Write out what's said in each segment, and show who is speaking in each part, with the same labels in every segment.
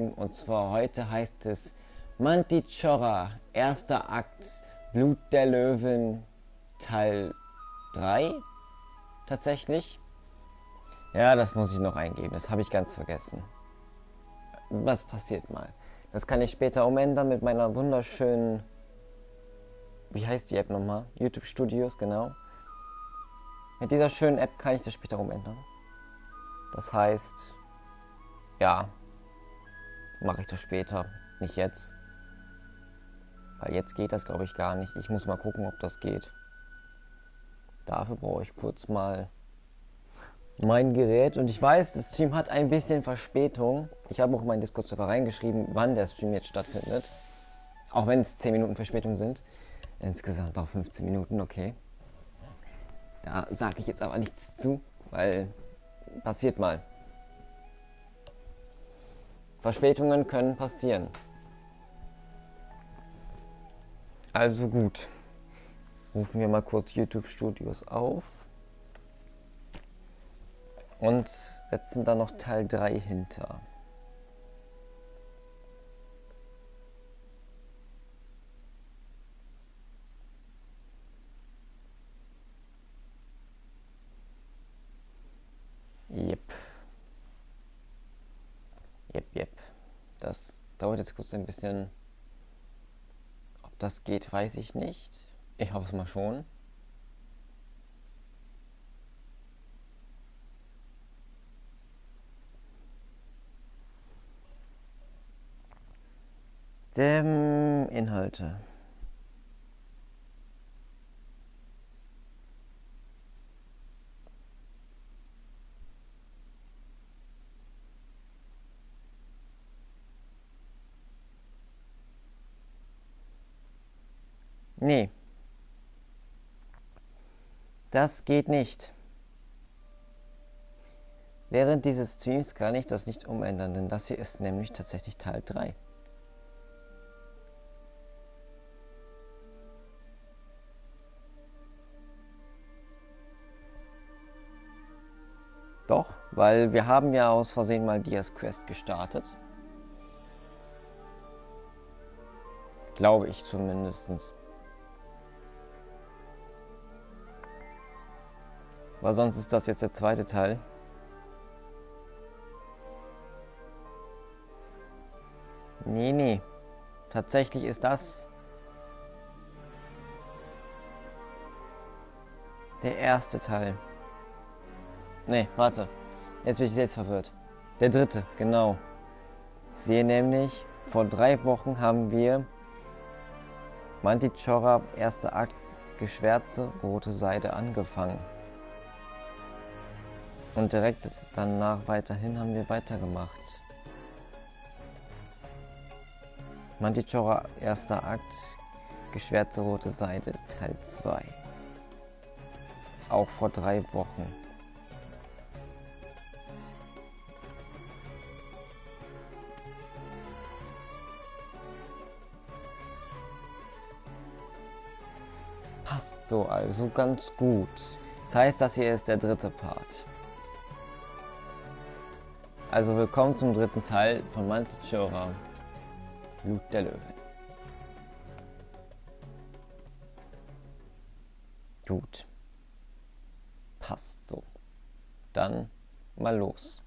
Speaker 1: Und zwar heute heißt es Mantichora, erster Akt, Blut der Löwin, Teil 3. Tatsächlich. Ja, das muss ich noch eingeben, das habe ich ganz vergessen. Was passiert mal? Das kann ich später umändern mit meiner wunderschönen... Wie heißt die App nochmal? YouTube Studios, genau. Mit dieser schönen App kann ich das später umändern. Das heißt... Ja... Mache ich das später, nicht jetzt. Weil jetzt geht das, glaube ich, gar nicht. Ich muss mal gucken, ob das geht. Dafür brauche ich kurz mal mein Gerät. Und ich weiß, das Stream hat ein bisschen Verspätung. Ich habe auch in meinen Discord-Server reingeschrieben, wann der Stream jetzt stattfindet. Auch wenn es 10 Minuten Verspätung sind. Insgesamt auch 15 Minuten, okay. Da sage ich jetzt aber nichts zu, weil passiert mal. Verspätungen können passieren. Also gut. Rufen wir mal kurz YouTube Studios auf. Und setzen da noch Teil 3 hinter. Jep. Das dauert jetzt kurz ein bisschen. Ob das geht, weiß ich nicht. Ich hoffe es mal schon. Inhalte. Nee. Das geht nicht. Während dieses Streams kann ich das nicht umändern, denn das hier ist nämlich tatsächlich Teil 3. Doch, weil wir haben ja aus Versehen mal Dias Quest gestartet. Glaube ich zumindest. Weil sonst ist das jetzt der zweite Teil. Nee. Tatsächlich ist das der erste Teil. Nee, warte. Jetzt bin ich selbst verwirrt. Der dritte, genau. Ich sehe nämlich, vor 3 Wochen haben wir Mantichora, erster Akt, Geschwärzte, rote Seide angefangen. Und direkt danach weiterhin haben wir weitergemacht. Mantichora, erster Akt, Geschwärzte, rote Seide, Teil 2. Auch vor 3 Wochen. Passt so, also ganz gut. Das heißt, das hier ist der dritte Part. Also willkommen zum dritten Teil von Mantichora, Blut der Löwin. Gut. Passt so. Dann mal los.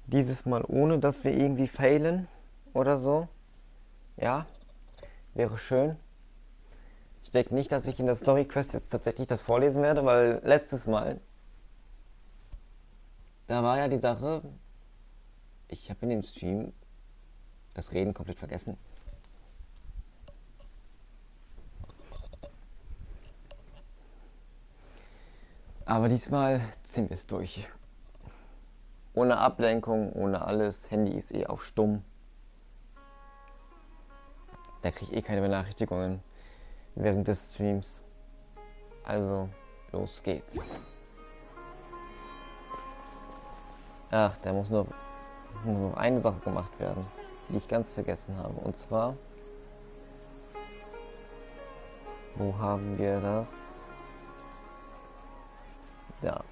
Speaker 1: Dieses Mal ohne, dass wir irgendwie failen oder so. Ja, wäre schön. Ich denke nicht, dass ich in der Story Quest jetzt tatsächlich das vorlesen werde, weil letztes Mal, da war ja die Sache, ich habe in dem Stream das Reden komplett vergessen. Aber diesmal ziehen wir es durch. Ohne Ablenkung, ohne alles. Handy ist eh auf stumm. Da kriege ich eh keine Benachrichtigungen während des Streams. Also, los geht's. Ach, da muss nur noch eine Sache gemacht werden, die ich ganz vergessen habe. Und zwar Wo haben wir das? Da.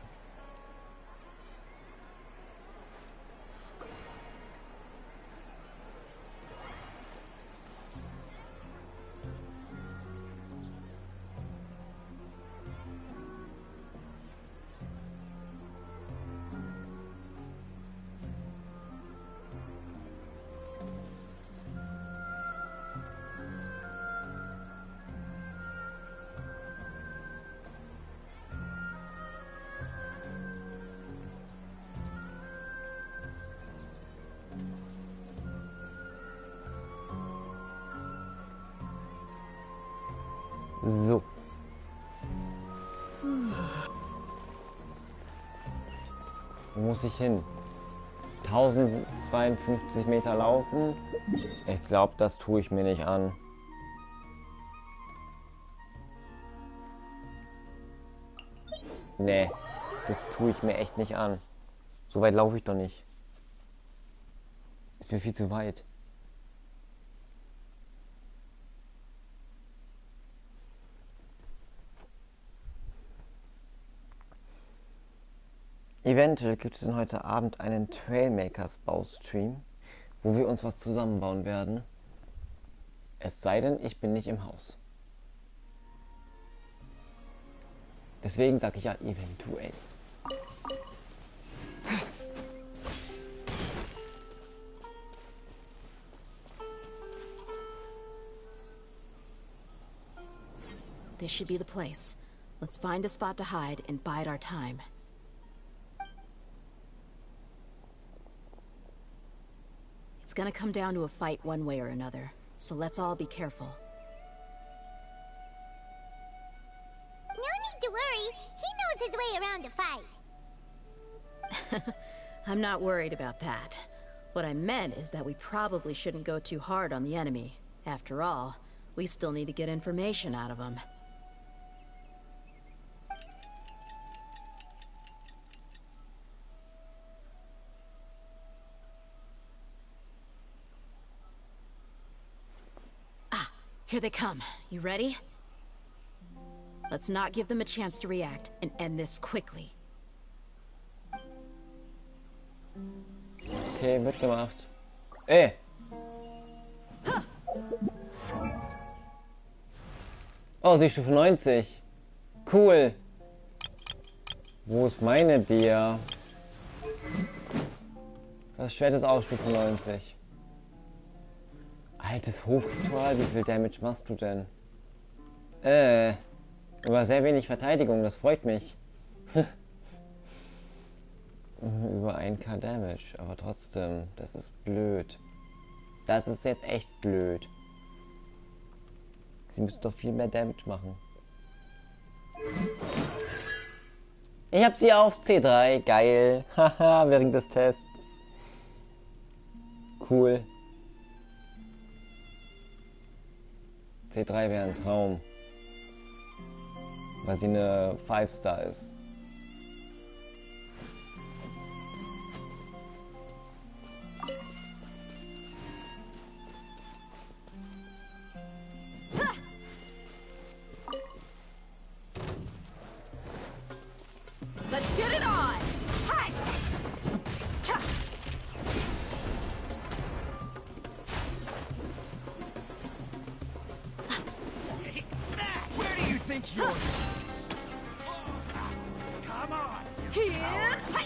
Speaker 1: So. Wo muss ich hin? 1052 Meter laufen? Ich glaube, das tue ich mir nicht an. Nee, das tue ich mir echt nicht an. So weit laufe ich doch nicht. Ist mir viel zu weit. Eventuell gibt es denn heute Abend einen Trailmakers Baustream, wo wir uns was zusammenbauen werden. Es sei denn, ich bin nicht im Haus. Deswegen sage ich ja eventuell.
Speaker 2: This should be the place. Let's find a spot to hide and bide our time. It's gonna come down to a fight one way or another, so let's all be careful.
Speaker 3: No need to worry. He knows his way around a fight.
Speaker 2: I'm not worried about that. What I meant is that we probably shouldn't go too hard on the enemy. After all, we still need to get information out of him. Here they come. You ready? Let's not give them a chance to react and end this quickly.
Speaker 1: Okay, mitgemacht. Ey! Oh, sie ist Stufe 90. Cool. Wo ist meine Dia? Das Schwert ist auch Stufe 90. Altes Hochritual, wie viel Damage machst du denn? Über sehr wenig Verteidigung, das freut mich. Über 1k Damage, aber trotzdem, das ist blöd. Das ist jetzt echt blöd. Sie müssen doch viel mehr Damage machen. Ich hab sie auf C3, geil. Haha, während des Tests. Cool. C3 wäre ein Traum. Weil sie eine 5-Star ist.
Speaker 2: Let's get it on! Hi! Cha!
Speaker 4: Where do you think you're? Come on!
Speaker 2: Here! Hi!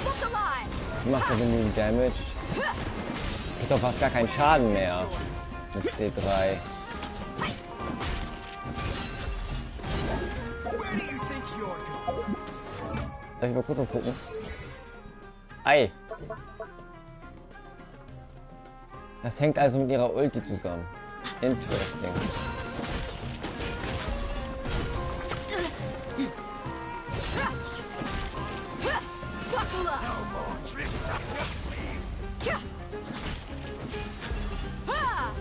Speaker 2: Look alive!
Speaker 1: Macht er genügend Damage? Kriegt doch fast gar keinen Schaden mehr. Mit C3.
Speaker 4: Where do you think you're going?
Speaker 1: Darf ich mal kurz was gucken? Ei! Das hängt also mit ihrer Ulti zusammen. Interesting.
Speaker 2: Buckle up!
Speaker 4: No more tricks up your sleeve.
Speaker 2: Kya! Ha!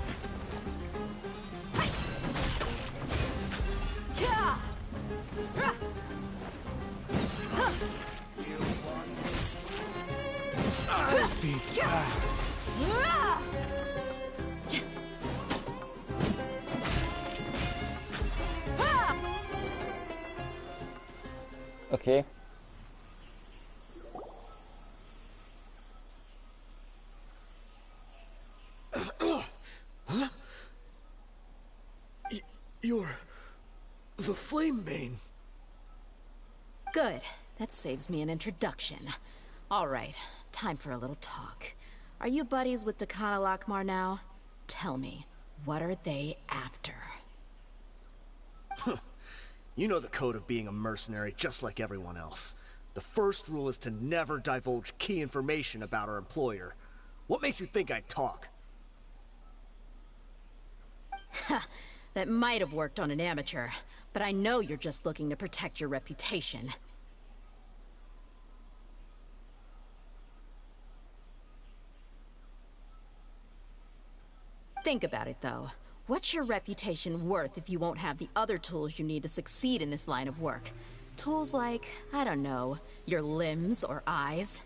Speaker 2: Hi! Kya! Ra! Ha!
Speaker 4: You want this? I'll be back.
Speaker 2: Ra!
Speaker 1: Okay.
Speaker 5: You're the Flame Bane.
Speaker 2: Good. That saves me an introduction. All right, time for a little talk. Are you buddies with Dakana now? Tell me, what are they after?
Speaker 5: You know the code of being a mercenary just like everyone else. The first rule is to never divulge key information about our employer. What makes you think I'd talk?
Speaker 2: That might have worked on an amateur, but I know you're just looking to protect your reputation. Think about it, though. What's your reputation worth if you won't have the other tools you need to succeed in this line of work? Tools like, I don't know, your limbs or eyes?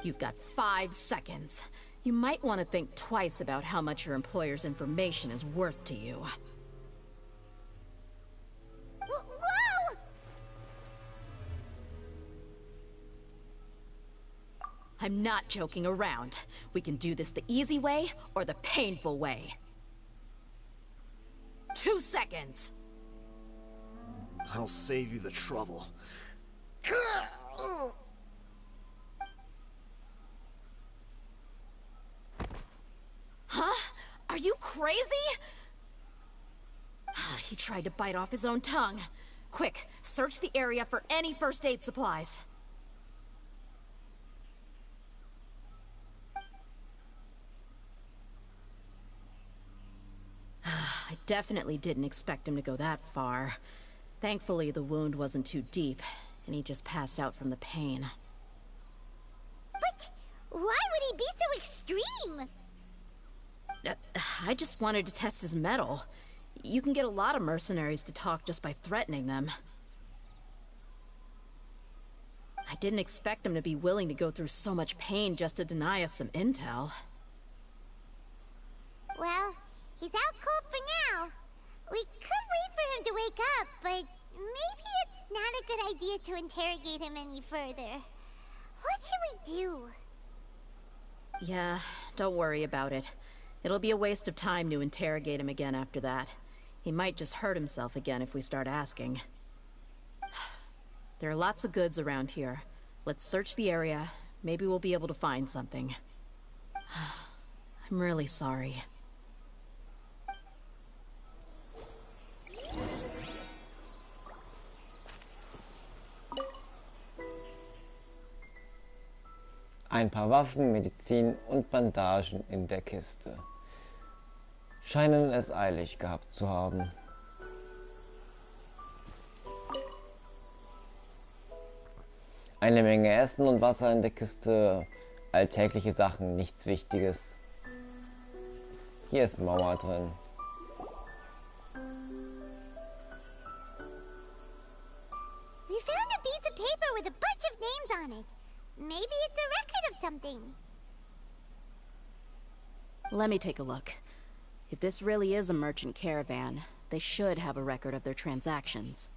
Speaker 2: You've got 5 seconds. You might want to think twice about how much your employer's information is worth to you.
Speaker 3: Whoa!
Speaker 2: I'm not joking around. We can do this the easy way or the painful way. 2 seconds!
Speaker 5: I'll save you the trouble.
Speaker 2: Huh? Are you crazy? He tried to bite off his own tongue. Quick, search the area for any first aid supplies. I definitely didn't expect him to go that far. Thankfully, the wound wasn't too deep, and he just passed out from the pain.
Speaker 3: But why would he be so extreme?
Speaker 2: I just wanted to test his mettle. You can get a lot of mercenaries to talk just by threatening them. I didn't expect him to be willing to go through so much pain just to deny us some intel.
Speaker 3: Well, he's out cold for now. We could wait for him to wake up, but maybe it's not a good idea to interrogate him any further. What should we do?
Speaker 2: Yeah, don't worry about it. It'll be a waste of time to interrogate him again after that. He might just hurt himself again if we start asking. There are lots of goods around here. Let's search the area. Maybe we'll be able to find something. I'm really sorry.
Speaker 1: Ein paar Waffen, Medizin und Bandagen in der Kiste. Scheinen es eilig gehabt zu haben. Eine Menge Essen und Wasser in der Kiste, alltägliche Sachen, nichts Wichtiges. Hier ist Mauer drin.
Speaker 3: We found a piece of paper with a bunch of names on it. Maybe it's a record of something.
Speaker 2: Let me take a look. If this really is a merchant caravan, they should have a record of their transactions.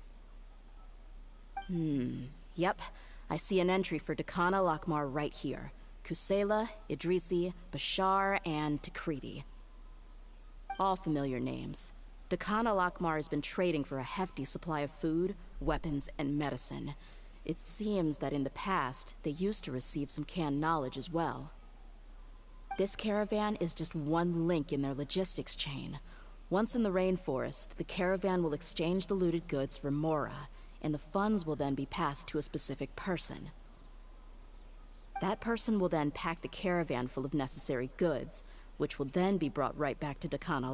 Speaker 2: Yep. I see an entry for Dakana right here. Kusela, Idrisi, Bashar, and Takriti. All familiar names. Dakana has been trading for a hefty supply of food, weapons, and medicine. It seems that in the past, they used to receive some canned knowledge as well. This caravan is just one link in their logistics chain. Once in the rainforest, the caravan will exchange the looted goods for Mora, and the funds will then be passed to a specific person. That person will then pack the caravan full of necessary goods, which will then be brought right back to Dakana.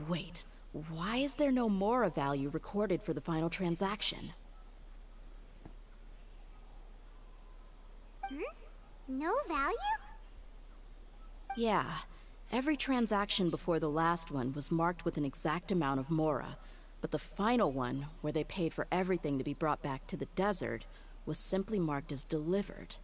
Speaker 2: Wait, why is there no Mora value recorded for the final transaction?
Speaker 3: No value?
Speaker 2: Yeah. Every transaction before the last one was marked with an exact amount of Mora, but the final one, where they paid for everything to be brought back to the desert, was simply marked as delivered.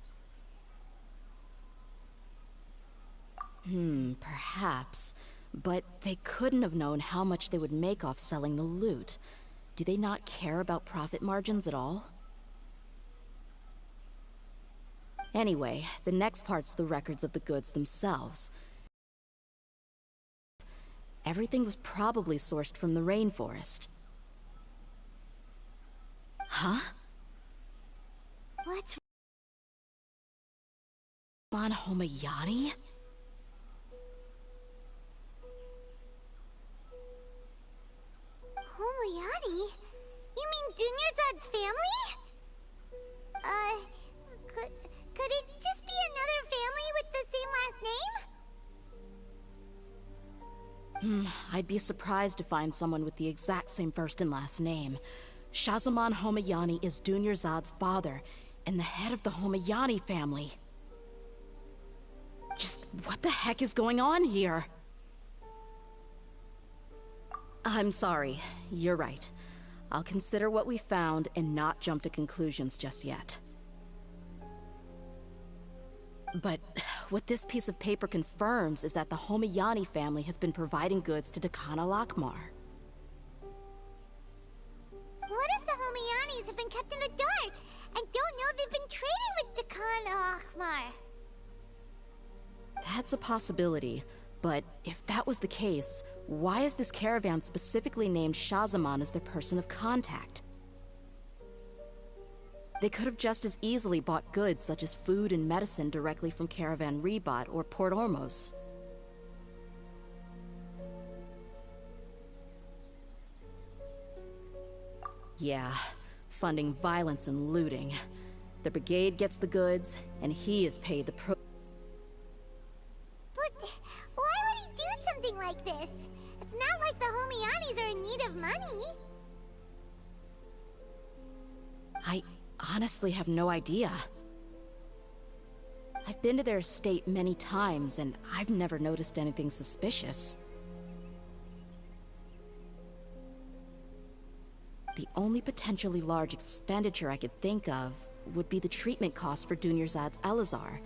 Speaker 2: Perhaps. But they couldn't have known how much they would make off selling the loot. Do they not care about profit margins at all? Anyway, the next part's the records of the goods themselves. Everything was probably sourced from the rainforest. Huh?
Speaker 3: What's
Speaker 2: on Homayani?
Speaker 3: Homayani? You mean Dunyarzad's family? Could it just be another family with the same last name?
Speaker 2: I'd be surprised to find someone with the exact same first and last name. Shahzaman Homayani is Dunyarzad's father, and the head of the Homayani family. Just what the heck is going on here? I'm sorry, you're right. I'll consider what we found and not jump to conclusions just yet. But what this piece of paper confirms is that the Homayani family has been providing goods to Dakana Lakmar.
Speaker 3: What if the Homayanis have been kept in the dark and don't know they've been trading with Dakana Lakmar?
Speaker 2: That's a possibility, but if that was the case, why is this caravan specifically named Shahzaman as their person of contact? They could have just as easily bought goods such as food and medicine directly from Caravan Ribat or Port Ormos. Yeah, funding violence and looting. The brigade gets the goods, and he is paid the
Speaker 3: But why would he do something like this? It's not like the Homayanis are in need of money.
Speaker 2: I honestly have no idea. I've been to their estate many times, and I've never noticed anything suspicious. The only potentially large expenditure I could think of would be the treatment costs for Dunyarzad's Elazar.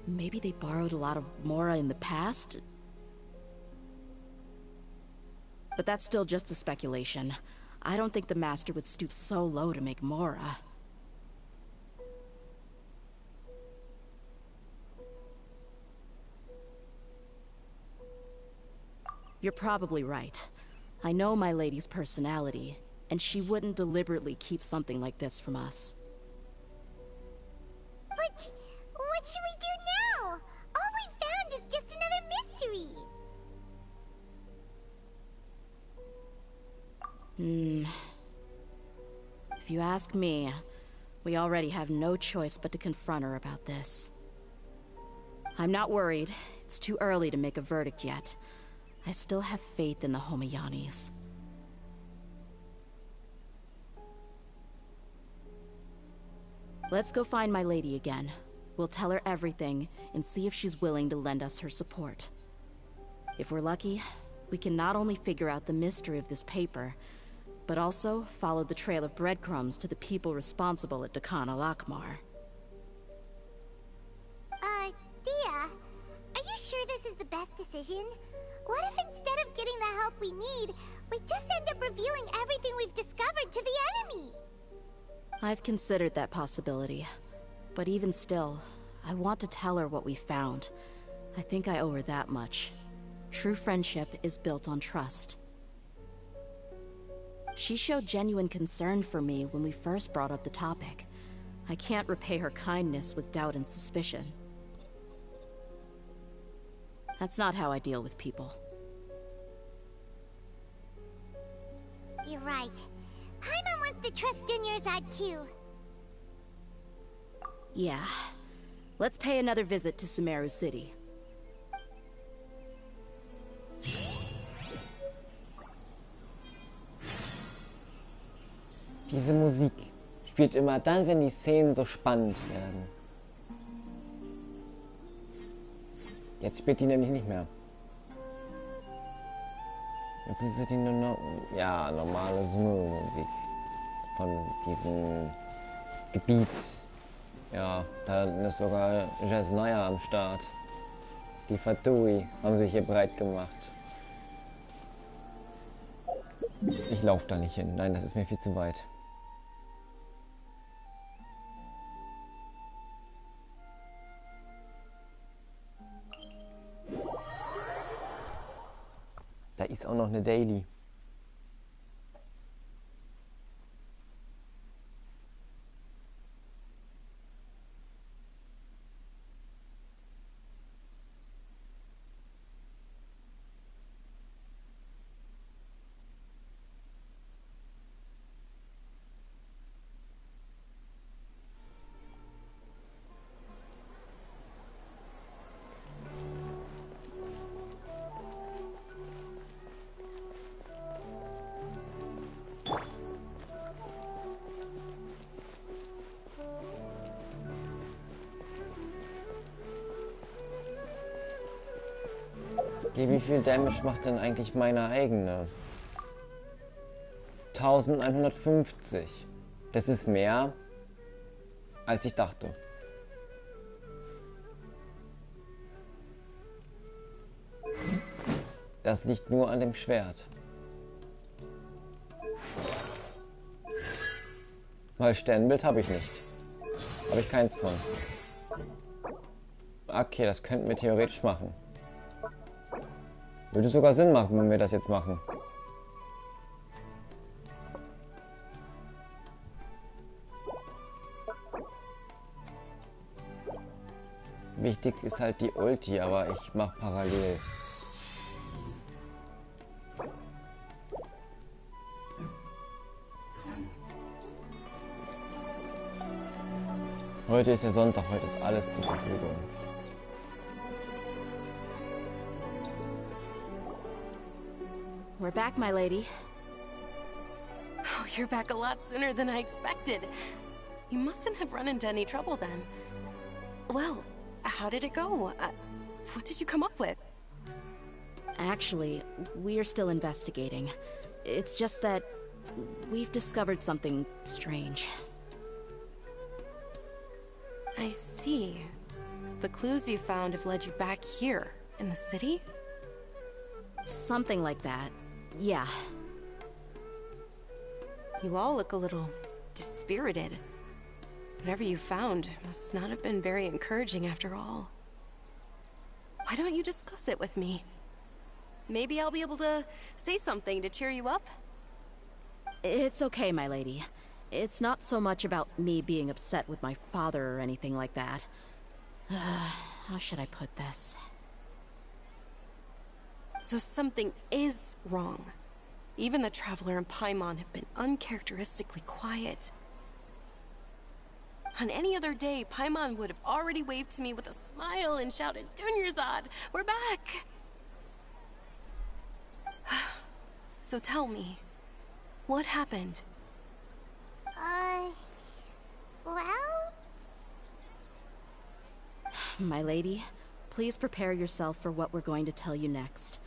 Speaker 2: Maybe they borrowed a lot of Mora in the past? But that's still just a speculation. I don't think the Master would stoop so low to make Mora. You're probably right. I know my lady's personality, and she wouldn't deliberately keep something like this from us.
Speaker 3: But what should we do now? All we found is just another mystery.
Speaker 2: If you ask me, we already have no choice but to confront her about this. I'm not worried. It's too early to make a verdict yet. I still have faith in the Homayanis. Let's go find my lady again. We'll tell her everything and see if she's willing to lend us her support. If we're lucky, we can not only figure out the mystery of this paper, but also follow the trail of breadcrumbs to the people responsible at Dakana Lakmar.
Speaker 3: Dia, are you sure this is the best decision? What if instead of getting the help we need, we just end up revealing everything we've discovered to the enemy?
Speaker 2: I've considered that possibility. But even still, I want to tell her what we found. I think I owe her that much. True friendship is built on trust. She showed genuine concern for me when we first brought up the topic. I can't repay her kindness with doubt and suspicion. That's not how I deal with people.
Speaker 3: You're right. Paimon wants to trust Dunyarzad too.
Speaker 2: Yeah. Let's pay another visit to Sumeru City.
Speaker 1: Diese Musik spielt immer dann, wenn die Szenen so spannend werden. Jetzt spielt die nämlich nicht mehr. Jetzt ist die nur noch, ja, normale Sumeru-Musik von diesem Gebiet. Ja, da ist sogar Jazz Neuer am Start. Die Fatui haben sich hier breit gemacht. Ich laufe da nicht hin. Nein, das ist mir viel zu weit. Da ist auch noch eine Daily. Wie viel Damage macht denn eigentlich meine eigene? 1150. Das ist mehr, als ich dachte. Das liegt nur an dem Schwert. Weil Sternbild habe ich nicht. Habe ich keins von. Okay, das könnten wir theoretisch machen. Würde sogar Sinn machen, wenn wir das jetzt machen. Wichtig ist halt die Ulti, aber ich mache parallel. Heute ist ja Sonntag, heute ist alles zur Verfügung.
Speaker 2: We're back, my lady.
Speaker 6: Oh, you're back a lot sooner than I expected. You mustn't have run into any trouble then. Well, how did it go? What did you come up with?
Speaker 2: Actually, we're still investigating. It's just that we've discovered something strange.
Speaker 6: I see. The clues you found have led you back here, in the city?
Speaker 2: Something like that. Yeah.
Speaker 6: You all look a little dispirited. Whatever you found must not have been very encouraging after all. Why don't you discuss it with me? Maybe I'll be able to say something to cheer you up?
Speaker 2: It's okay, my lady. It's not so much about me being upset with my father or anything like that. How should I put this?
Speaker 6: So something is wrong. Even the Traveler and Paimon have been uncharacteristically quiet. On any other day, Paimon would have already waved to me with a smile and shouted, "Dunyarzad, we're back!" So tell me, what happened?
Speaker 3: Well?
Speaker 2: My lady, please prepare yourself for what we're going to tell you next.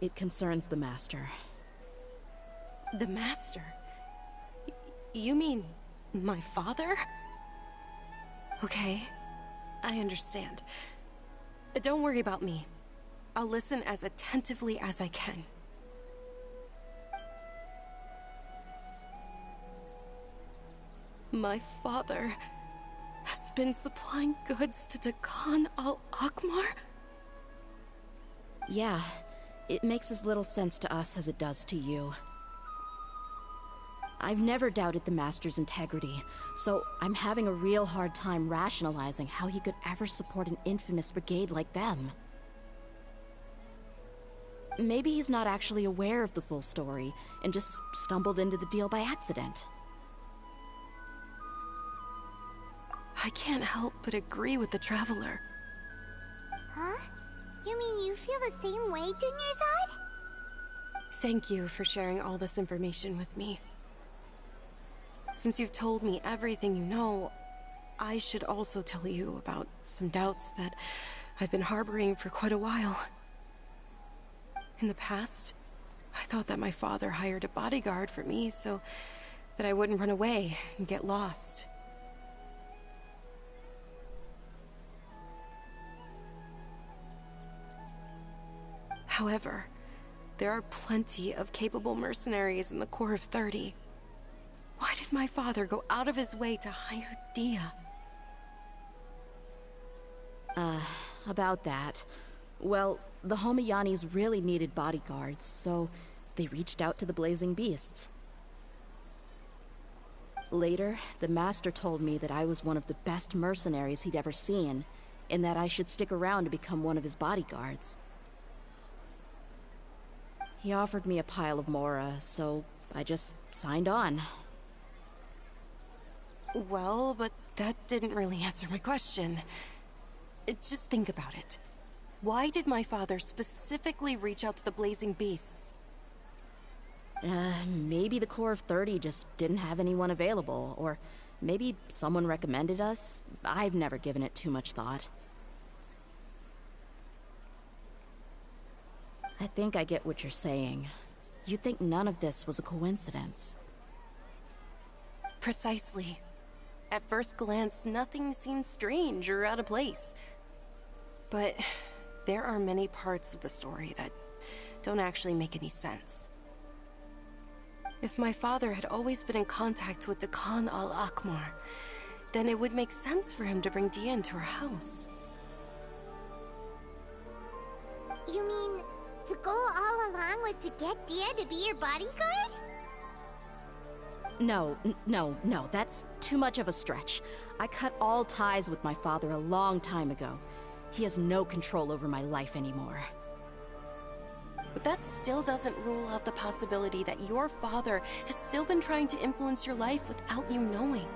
Speaker 2: It concerns the Master.
Speaker 6: The Master? You mean my father? Okay, I understand. Don't worry about me. I'll listen as attentively as I can. My father has been supplying goods to Dakan al-Akmar?
Speaker 2: Yeah, it makes as little sense to us as it does to you. I've never doubted the Master's integrity, so I'm having a real hard time rationalizing how he could ever support an infamous brigade like them. Maybe he's not actually aware of the full story, and just stumbled into the deal by accident.
Speaker 6: I can't help but agree with the Traveler.
Speaker 3: Huh? You mean you feel the same way, Dunyarzad?
Speaker 6: Thank you for sharing all this information with me. Since you've told me everything you know, I should also tell you about some doubts that I've been harboring for quite a while. In the past, I thought that my father hired a bodyguard for me so that I wouldn't run away and get lost. However, There are plenty of capable mercenaries in the Corps of 30. Why did my father go out of his way to hire Dia?
Speaker 2: About that. Well, the Homayanis really needed bodyguards, so they reached out to the Blazing Beasts. Later, the Master told me that I was one of the best mercenaries he'd ever seen, and that I should stick around to become one of his bodyguards. He offered me a pile of Mora, so I just signed on.
Speaker 6: Well, but that didn't really answer my question. Just think about it. Why did my father specifically reach out to the Blazing Beasts?
Speaker 2: Maybe the Corps of 30 just didn't have anyone available, or maybe someone recommended us. I've never given it too much thought. I think I get what you're saying. You think none of this was a coincidence.
Speaker 6: Precisely. At first glance, nothing seems strange or out of place. But there are many parts of the story that don't actually make any sense. If my father had always been in contact with Dakan al-Akmar, then it would make sense for him to bring Dia into our house.
Speaker 3: You mean the goal all along was to get Dia to be your bodyguard?
Speaker 2: No, that's too much of a stretch. I cut all ties with my father a long time ago. He has no control over my life anymore.
Speaker 6: But that still doesn't rule out the possibility that your father has still been trying to influence your life without you knowing.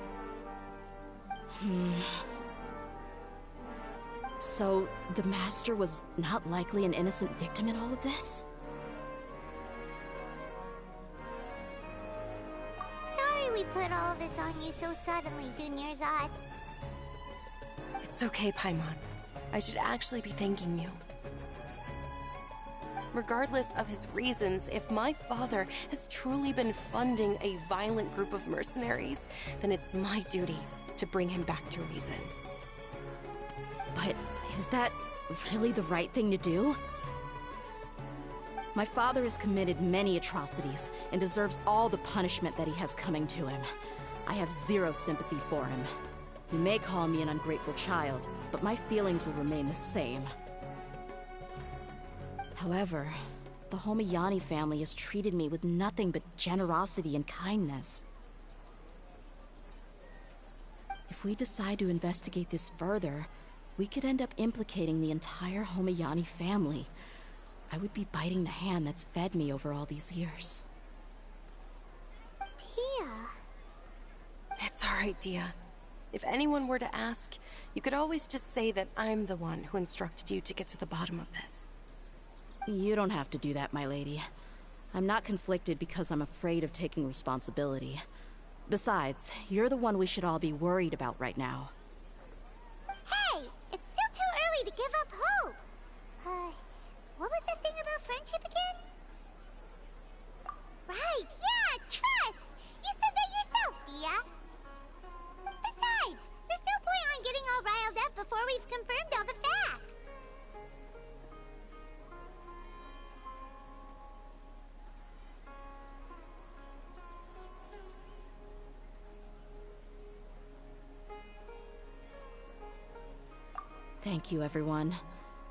Speaker 2: So, the Master was not likely an innocent victim in all of this?
Speaker 3: Sorry we put all this on you so suddenly, Dunyarzad.
Speaker 6: It's okay, Paimon. I should actually be thanking you. Regardless of his reasons, if my father has truly been funding a violent group of mercenaries, then it's my duty to bring him back to reason.
Speaker 2: But is that really the right thing to do? My father has committed many atrocities and deserves all the punishment that he has coming to him. I have zero sympathy for him. You may call me an ungrateful child, but my feelings will remain the same. However, the Homayani family has treated me with nothing but generosity and kindness. If we decide to investigate this further, we could end up implicating the entire Homayani family. I would be biting the hand that's fed me over all these years.
Speaker 3: Dia.
Speaker 6: It's alright, Dia. If anyone were to ask, you could always just say that I'm the one who instructed you to get to the bottom of this.
Speaker 2: You don't have to do that, my lady. I'm not conflicted because I'm afraid of taking responsibility. Besides, you're the one we should all be worried about right now.
Speaker 3: Hey! It's still too early to give up hope! What was that thing about friendship again? Right, yeah, trust! You said that yourself, Dia! Besides, there's no point on getting all riled up before we've confirmed all the facts!
Speaker 2: Thank you, everyone.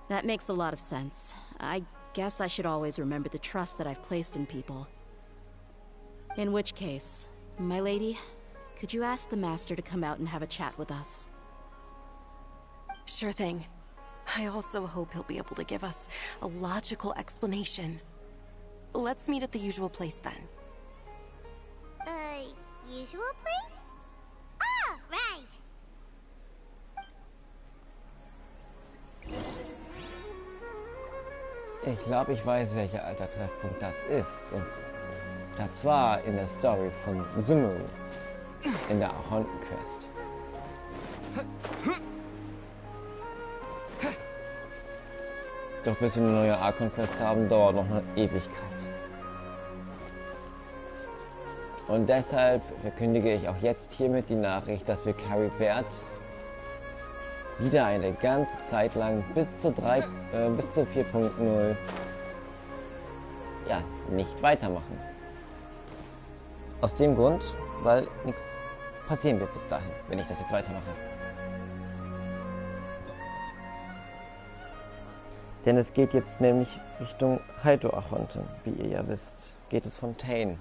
Speaker 2: That makes a lot of sense. I guess I should always remember the trust that I've placed in people. In which case, my lady, could you ask the Master to come out and have a chat with us?
Speaker 6: Sure thing. I also hope he'll be able to give us a logical explanation. Let's meet at the usual place then.
Speaker 3: Usual place? Ah, right!
Speaker 1: Ich glaube, ich weiß, welcher alter Treffpunkt das ist. Und das war in der Story von Sumu in der Archonten-Quest. Doch bis wir eine neue Archon-Quest haben, dauert noch eine Ewigkeit. Und deshalb verkündige ich auch jetzt hiermit die Nachricht, dass wir Carrie Baird wieder eine ganze Zeit lang bis zur 4.0 ja, nicht weitermachen. Aus dem Grund, weil nichts passieren wird bis dahin, wenn ich das jetzt weitermache. Denn es geht jetzt nämlich Richtung Heido-Archonten, wie ihr ja wisst. Geht es von Tain.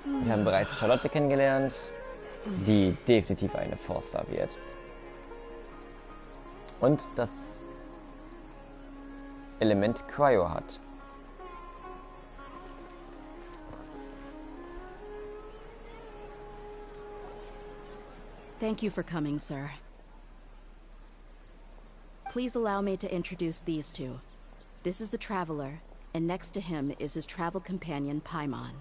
Speaker 1: Wir haben bereits Charlotte kennengelernt, die definitiv eine 4-Star wird. Und das Element Cryo hat.
Speaker 2: Thank you for coming, sir. Please allow me to introduce these two. This is the Traveler, and next to him is his travel companion, Paimon.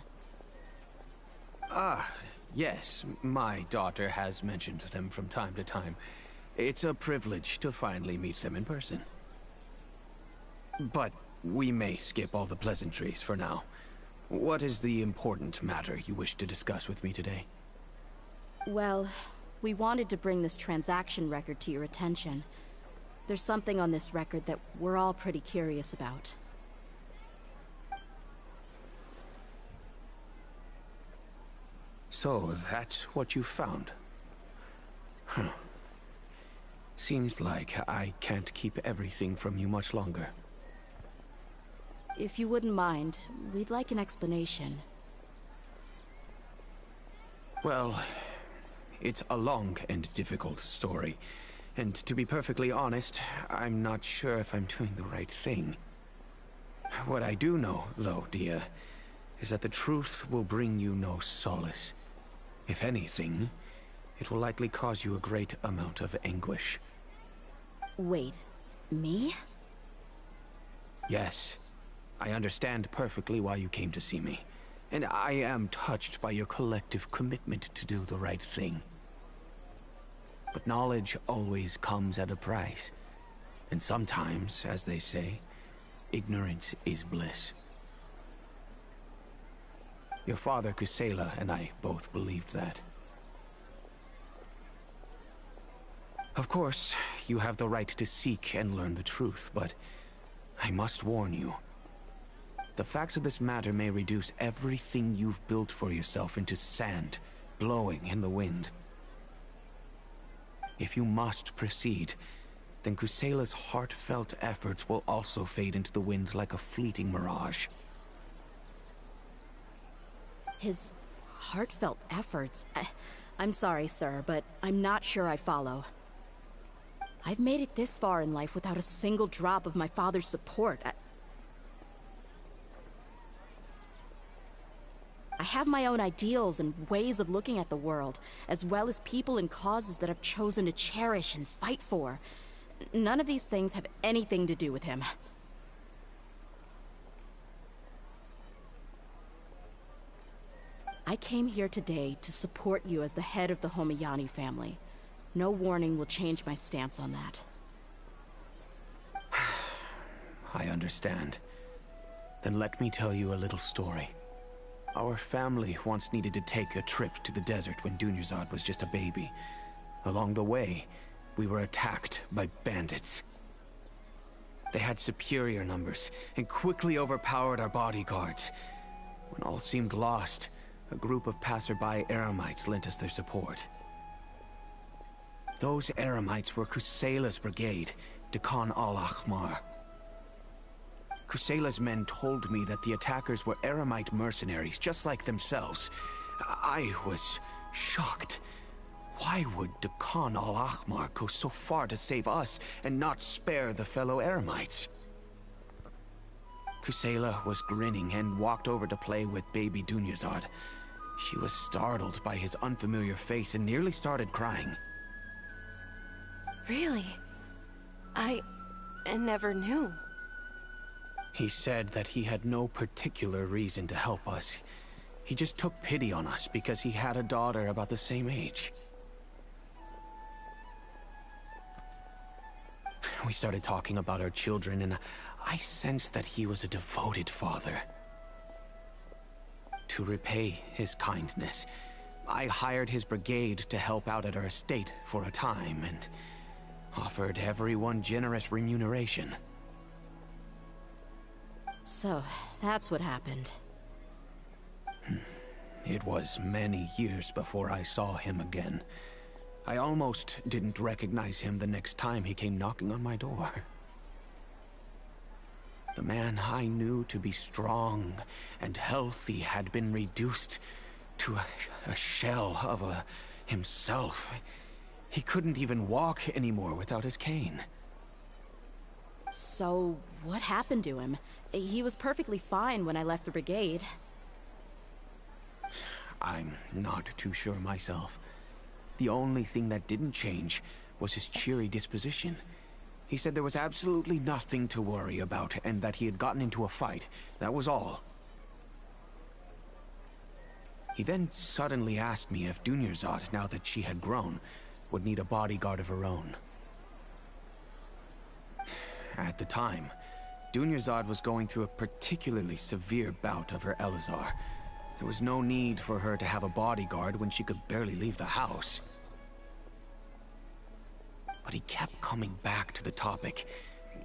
Speaker 7: Ah, yes. My daughter has mentioned them from time to time. It's a privilege to finally meet them in person. But we may skip all the pleasantries for now. What is the important matter you wish to discuss with me today?
Speaker 2: Well, we wanted to bring this transaction record to your attention. There's something on this record that we're all pretty curious about.
Speaker 7: So, that's what you found. Huh. Seems like I can't keep everything from you much longer.
Speaker 2: If you wouldn't mind, we'd like an explanation.
Speaker 7: Well, it's a long and difficult story. And to be perfectly honest, I'm not sure if I'm doing the right thing. What I do know, though, dear, is that the truth will bring you no solace. If anything, it will likely cause you a great amount of anguish.
Speaker 2: Wait, me?
Speaker 7: Yes, I understand perfectly why you came to see me. And I am touched by your collective commitment to do the right thing. But knowledge always comes at a price. And sometimes, as they say, ignorance is bliss. Your father, Kusela, and I both believed that. Of course, you have the right to seek and learn the truth, but I must warn you. The facts of this matter may reduce everything you've built for yourself into sand, blowing in the wind. If you must proceed, then Kusela's heartfelt efforts will also fade into the wind like a fleeting mirage.
Speaker 2: His heartfelt efforts? I'm sorry, sir, but I'm not sure I follow. I've made it this far in life without a single drop of my father's support. I have my own ideals and ways of looking at the world, as well as people and causes that I've chosen to cherish and fight for. None of these things have anything to do with him. I came here today to support you as the head of the Homayani family. No warning will change my stance on that.
Speaker 7: I understand. Then let me tell you a little story. Our family once needed to take a trip to the desert when Dunyarzad was just a baby. Along the way, we were attacked by bandits. They had superior numbers and quickly overpowered our bodyguards. When all seemed lost, a group of passerby Eremites lent us their support. Those Eremites were Kusela's brigade, Dekan al-Ahmar. Kusela's men told me that the attackers were Eremite mercenaries, just like themselves. I was shocked. Why would Dekan al-Ahmar go so far to save us and not spare the fellow Eremites? Kusela was grinning and walked over to play with baby Dunyarzad. She was startled by his unfamiliar face and nearly started crying.
Speaker 6: Really? I never knew.
Speaker 7: He said that he had no particular reason to help us. He just took pity on us because he had a daughter about the same age. We started talking about our children, and I sensed that he was a devoted father. To repay his kindness, I hired his brigade to help out at our estate for a time, and offered everyone generous remuneration.
Speaker 2: So, that's what happened.
Speaker 7: It was many years before I saw him again. I almost didn't recognize him the next time he came knocking on my door. The man I knew to be strong and healthy had been reduced to a shell of himself. He couldn't even walk anymore without his cane.
Speaker 2: So, what happened to him? He was perfectly fine when I left the brigade.
Speaker 7: I'm not too sure myself. The only thing that didn't change was his cheery disposition. He said there was absolutely nothing to worry about, and that he had gotten into a fight. That was all. He then suddenly asked me if Dunyarzad, now that she had grown, would need a bodyguard of her own. At the time, Dunyarzad was going through a particularly severe bout of her Elazar. There was no need for her to have a bodyguard when she could barely leave the house. But he kept coming back to the topic.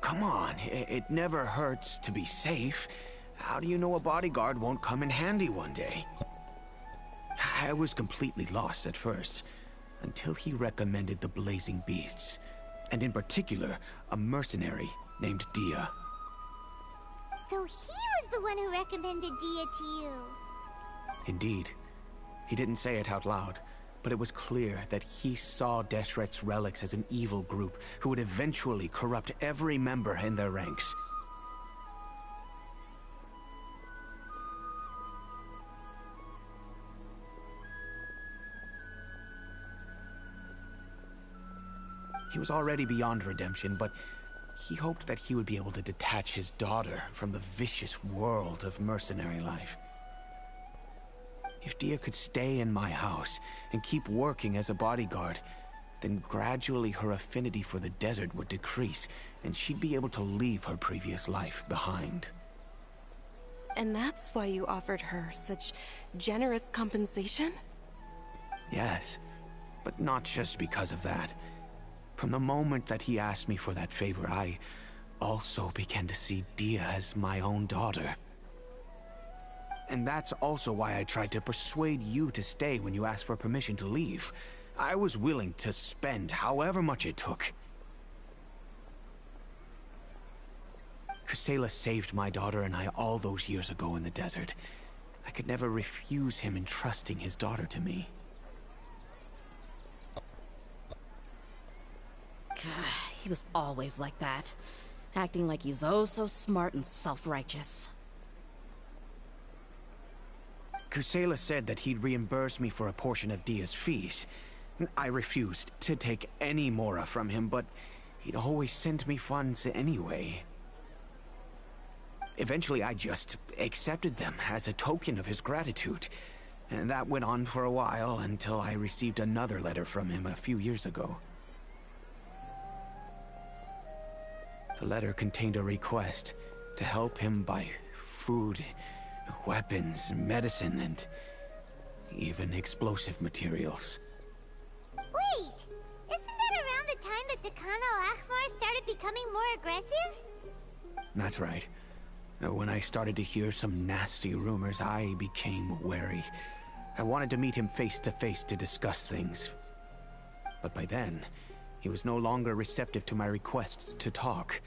Speaker 7: Come on, it never hurts to be safe. How do you know a bodyguard won't come in handy one day? I was completely lost at first, until he recommended the Blazing Beasts, and in particular, a mercenary named Dia.
Speaker 3: So he was the one who recommended Dia to you.
Speaker 7: Indeed. He didn't say it out loud, but it was clear that he saw Deshret's relics as an evil group who would eventually corrupt every member in their ranks. He was already beyond redemption, but he hoped that he would be able to detach his daughter from the vicious world of mercenary life. If Dia could stay in my house and keep working as a bodyguard, then gradually her affinity for the desert would decrease, and she'd be able to leave her previous life behind.
Speaker 6: And that's why you offered her such generous compensation?
Speaker 7: Yes, but not just because of that. From the moment that he asked me for that favor, I also began to see Dia as my own daughter. And that's also why I tried to persuade you to stay when you asked for permission to leave. I was willing to spend however much it took. Kusela saved my daughter and I all those years ago in the desert. I could never refuse him entrusting his daughter to me.
Speaker 2: He was always like that, acting like he's oh so smart and self-righteous.
Speaker 7: Kusela said that he'd reimburse me for a portion of Dia's fees. I refused to take any mora from him, but he'd always sent me funds anyway. Eventually, I just accepted them as a token of his gratitude. And that went on for a while until I received another letter from him a few years ago. The letter contained a request to help him buy food, weapons, medicine, and even explosive materials.
Speaker 3: Wait! Isn't that around the time that the Kanal started becoming more aggressive?
Speaker 7: That's right. When I started to hear some nasty rumors, I became wary. I wanted to meet him face to face to discuss things. But by then, he was no longer receptive to my requests to talk.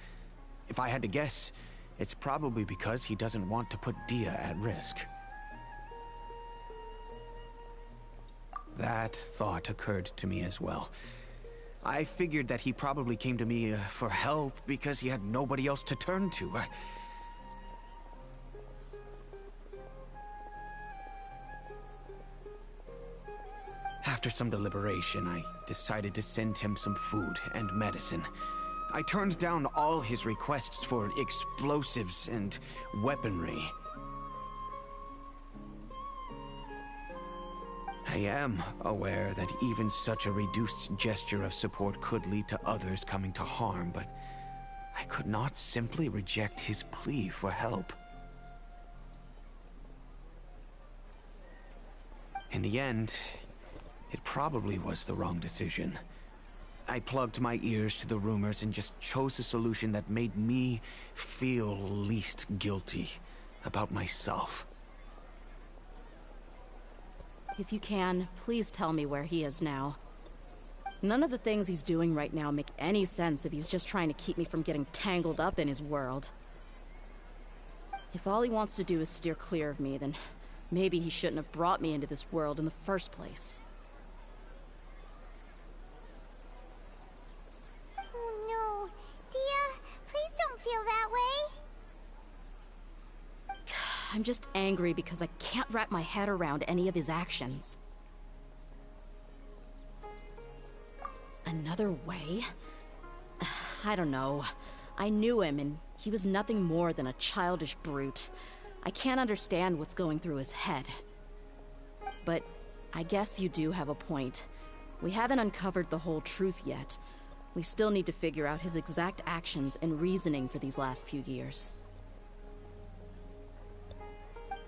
Speaker 7: If I had to guess, it's probably because he doesn't want to put Dia at risk. That thought occurred to me as well. I figured that he probably came to me for help because he had nobody else to turn to. After some deliberation, I decided to send him some food and medicine. I turned down all his requests for explosives and weaponry. I am aware that even such a reduced gesture of support could lead to others coming to harm, but I could not simply reject his plea for help. In the end, it probably was the wrong decision. I plugged my ears to the rumors and just chose a solution that made me feel least guilty about myself.
Speaker 2: If you can, please tell me where he is now. None of the things he's doing right now make any sense if he's just trying to keep me from getting tangled up in his world. If all he wants to do is steer clear of me, then maybe he shouldn't have brought me into this world in the first place.
Speaker 3: Oh no. Dia, please don't feel that way.
Speaker 2: I'm just angry because I can't wrap my head around any of his actions. Another way? I don't know. I knew him, and he was nothing more than a childish brute. I can't understand what's going through his head. But I guess you do have a point. We haven't uncovered the whole truth yet. We still need to figure out his exact actions and reasoning for these last few years.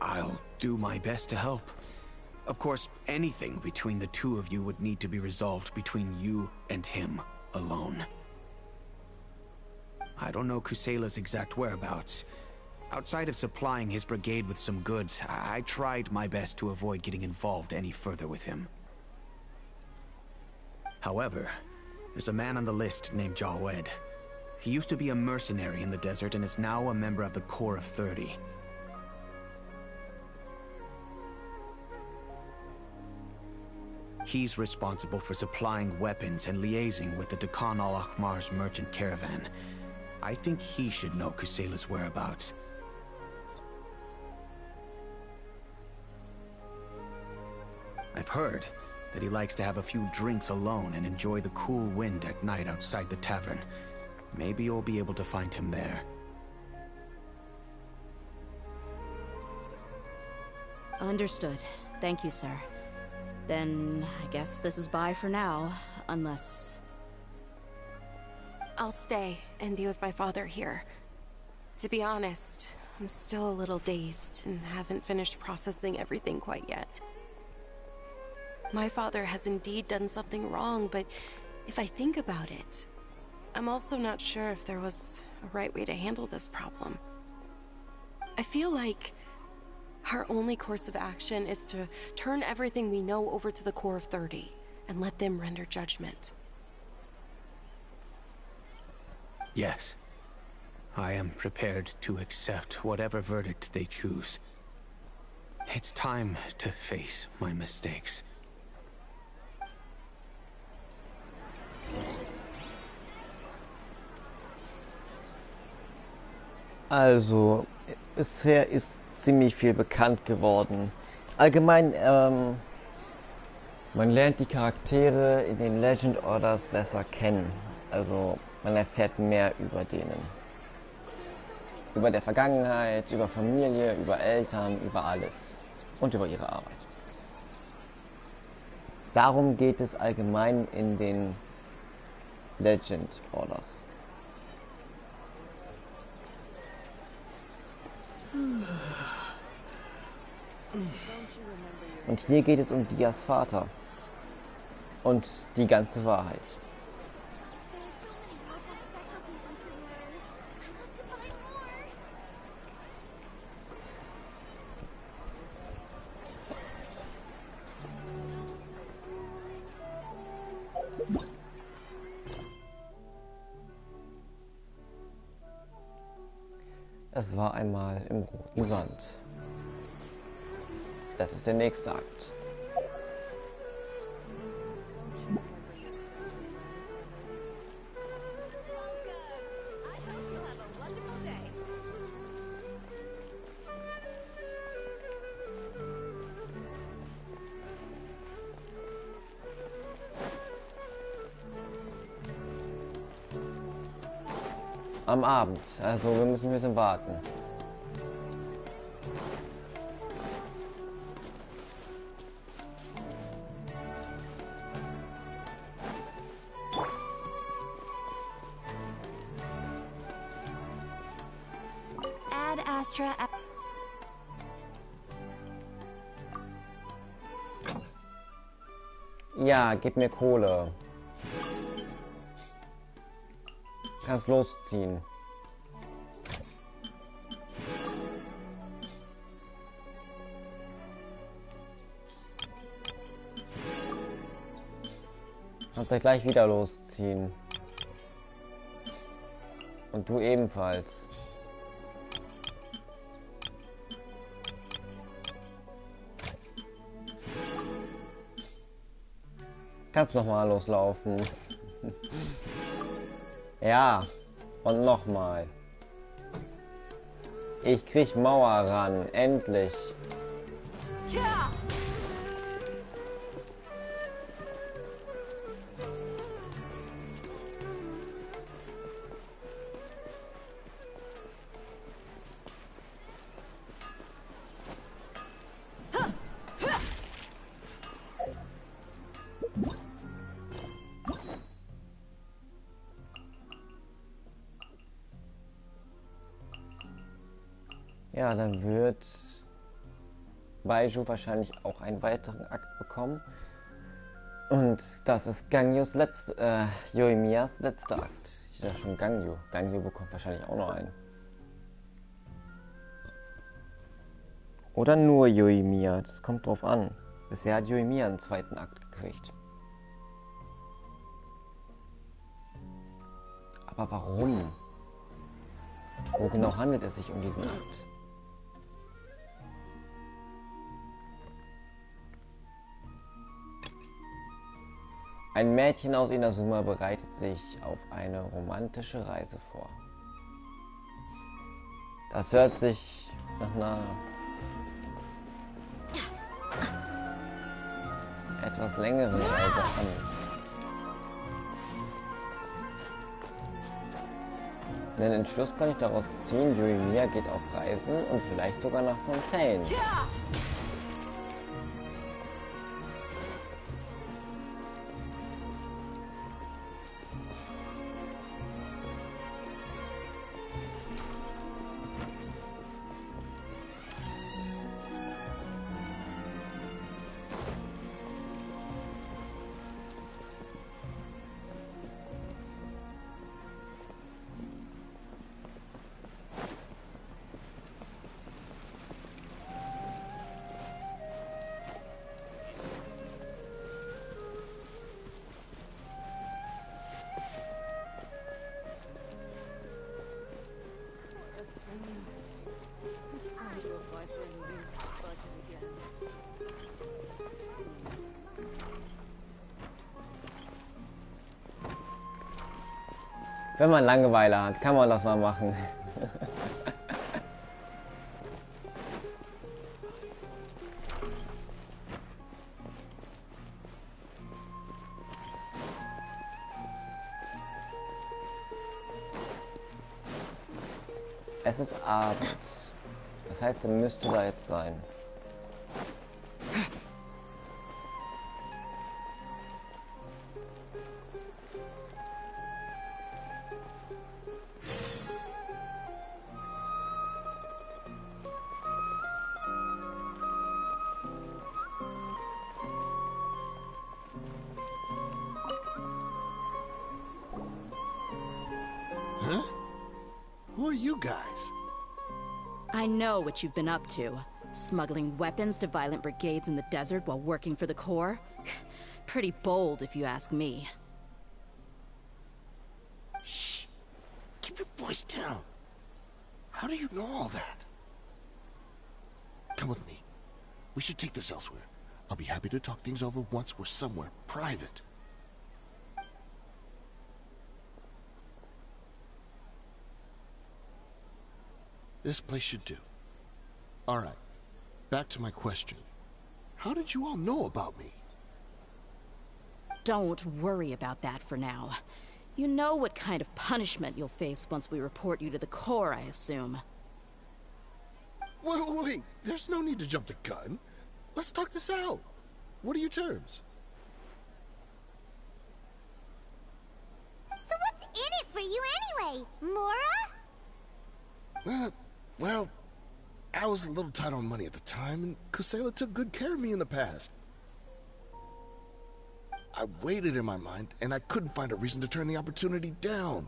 Speaker 7: I'll do my best to help. Of course, anything between the two of you would need to be resolved between you and him alone. I don't know Kusela's exact whereabouts. Outside of supplying his brigade with some goods, I tried my best to avoid getting involved any further with him. However, there's a man on the list named Jawed. He used to be a mercenary in the desert and is now a member of the Corps of 30. He's responsible for supplying weapons and liaising with the Dakan al-Akhmar's merchant caravan. I think he should know Kusela's whereabouts. I've heard that he likes to have a few drinks alone and enjoy the cool wind at night outside the tavern. Maybe you'll be able to find him there.
Speaker 2: Understood. Thank you, sir. Then I guess this is bye for now, unless...
Speaker 6: I'll stay and be with my father here. To be honest, I'm still a little dazed and haven't finished processing everything quite yet. My father has indeed done something wrong, but if I think about it, I'm also not sure if there was a right way to handle this problem. I feel like our only course of action is to turn everything we know over to the Corps of 30 and let them render judgment.
Speaker 7: Yes. I am prepared to accept whatever verdict they choose. It's time to face my mistakes.
Speaker 1: Also, bisher ist ziemlich viel bekannt geworden. Allgemein, man lernt die Charaktere in den Legend Orders besser kennen. Also, man erfährt mehr über denen. Über der Vergangenheit, über Familie, über Eltern, über alles. Und über ihre Arbeit. Darum geht es allgemein in den Legend Orders. Und hier geht es um Dias Vater. Und die ganze Wahrheit.
Speaker 3: There's so many local specialties in Sumeru. I want to buy more.
Speaker 1: Es war einmal im roten Sand. Das ist der nächste Akt. Am Abend, also wir müssen ein bisschen warten.
Speaker 3: Ad Astra.
Speaker 1: Ja, gib mir Kohle. Kannst losziehen. Kannst ja gleich wieder losziehen. Und du ebenfalls. Kannst nochmal loslaufen. Ja, und nochmal. Ich krieg Mauer ran, endlich.
Speaker 2: Ja!
Speaker 1: Ja, dann wird Baiju wahrscheinlich auch einen weiteren Akt bekommen. Und das ist Yoimias letzter Akt. Ich sag schon Gangyu. Gangyu bekommt wahrscheinlich auch noch einen. Oder nur Yoimiya, das kommt drauf an. Bisher hat Yoimiya einen zweiten Akt gekriegt. Aber warum? Wo genau handelt es sich um diesen Akt? Ein Mädchen aus Inazuma bereitet sich auf eine romantische Reise vor. Das hört sich nach einer etwas längeren Reise an. Den Entschluss kann ich daraus ziehen, Yoimiya geht auf Reisen und vielleicht sogar nach Fontaine. Wenn man Langeweile hat, kann man das mal machen. Es ist Abend. Das heißt, er müsste da jetzt sein.
Speaker 4: Huh? Who are you guys?
Speaker 2: I know what you've been up to. Smuggling weapons to violent brigades in the desert while working for the Corps? Pretty bold, if you ask me.
Speaker 4: Shh. Keep your voice down. How do you know all that? Come with me. We should take this elsewhere. I'll be happy to talk things over once we're somewhere private. This place should do. All right. Back to my question. How did you all know about me?
Speaker 2: Don't worry about that for now. You know what kind of punishment you'll face once we report you to the Corps, I assume.
Speaker 4: Wait. There's no need to jump the gun. Let's talk this out. What are your terms?
Speaker 3: So what's in it for you anyway, Mora?
Speaker 4: Well, I was a little tight on money at the time, and Kusela took good care of me in the past. I waited in my mind, and I couldn't find a reason to turn the opportunity down.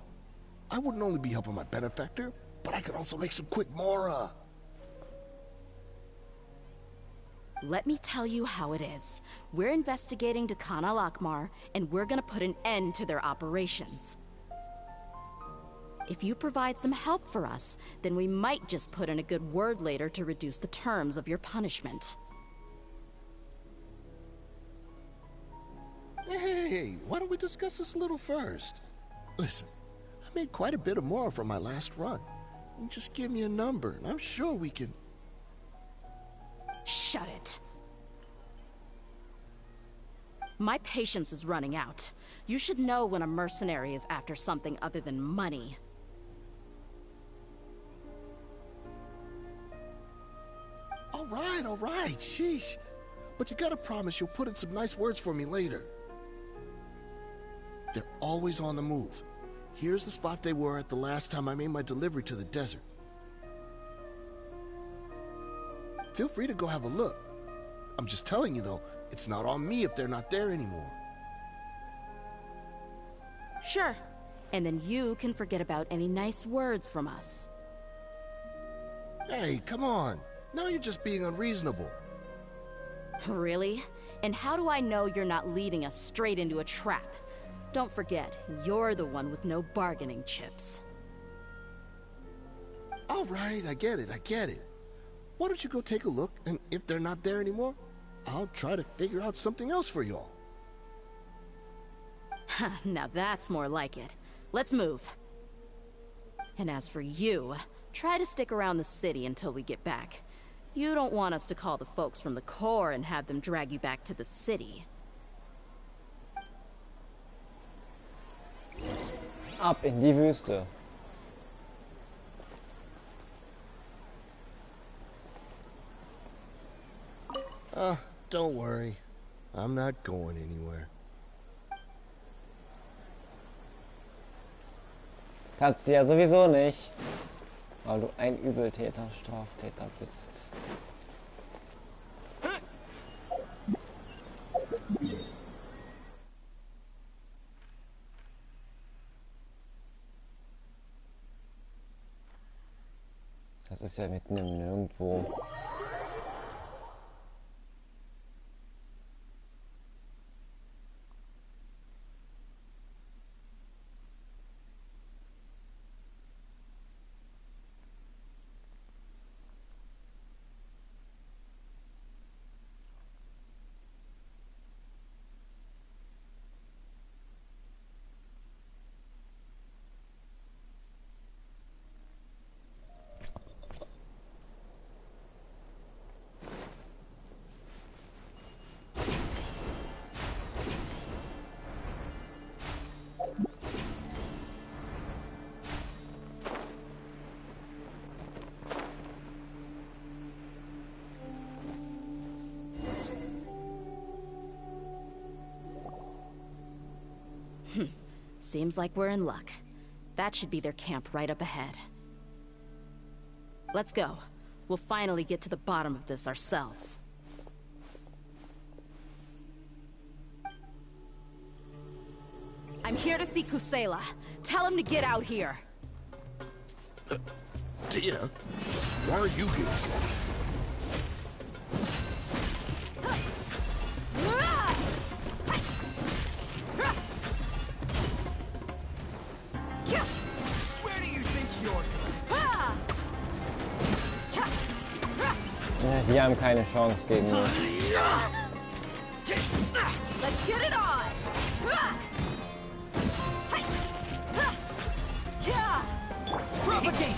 Speaker 4: I wouldn't only be helping my benefactor, but I could also make some quick mora.
Speaker 2: Let me tell you how it is. We're investigating Kanal Akmar, and we're gonna put an end to their operations. If you provide some help for us, then we might just put in a good word later to reduce the terms of your punishment.
Speaker 4: Hey, why don't we discuss this a little first? Listen, I made quite a bit of mora from my last run. You just give me a number, and I'm sure we can...
Speaker 2: Shut it. My patience is running out. You should know when a mercenary is after something other than money.
Speaker 4: All right, sheesh. But you gotta promise you'll put in some nice words for me later. They're always on the move. Here's the spot they were at the last time I made my delivery to the desert. Feel free to go have a look. I'm just telling you though, it's not on me if they're not there anymore.
Speaker 2: Sure. And then you can forget about any nice words from us.
Speaker 4: Hey, come on. Now you're just being unreasonable.
Speaker 2: Really? And how do I know you're not leading us straight into a trap? Don't forget, you're the one with no bargaining chips.
Speaker 4: All right, I get it. Why don't you go take a look, and if they're not there anymore, I'll try to figure out something else for y'all.
Speaker 2: Now that's more like it. Let's move. And as for you, try to stick around the city until we get back. You don't want us to call the folks from the Corps and have them drag you back to the city.
Speaker 1: Ab in die Wüste.
Speaker 4: Don't worry. I'm not going anywhere.
Speaker 1: Kannst du ja sowieso nicht, weil du ein Übeltäter, Straftäter bist. Das ist ja mitten im Nirgendwo.
Speaker 2: Seems like we're in luck. That should be their camp right up ahead. Let's go. We'll finally get to the bottom of this ourselves. I'm here to see Kusela. Tell him to get out here.
Speaker 4: Dear, why are you here?
Speaker 7: Where do you think you're going?
Speaker 1: Ja, die haben keine Chance gegen mich.
Speaker 2: Let's get it on! Propagate!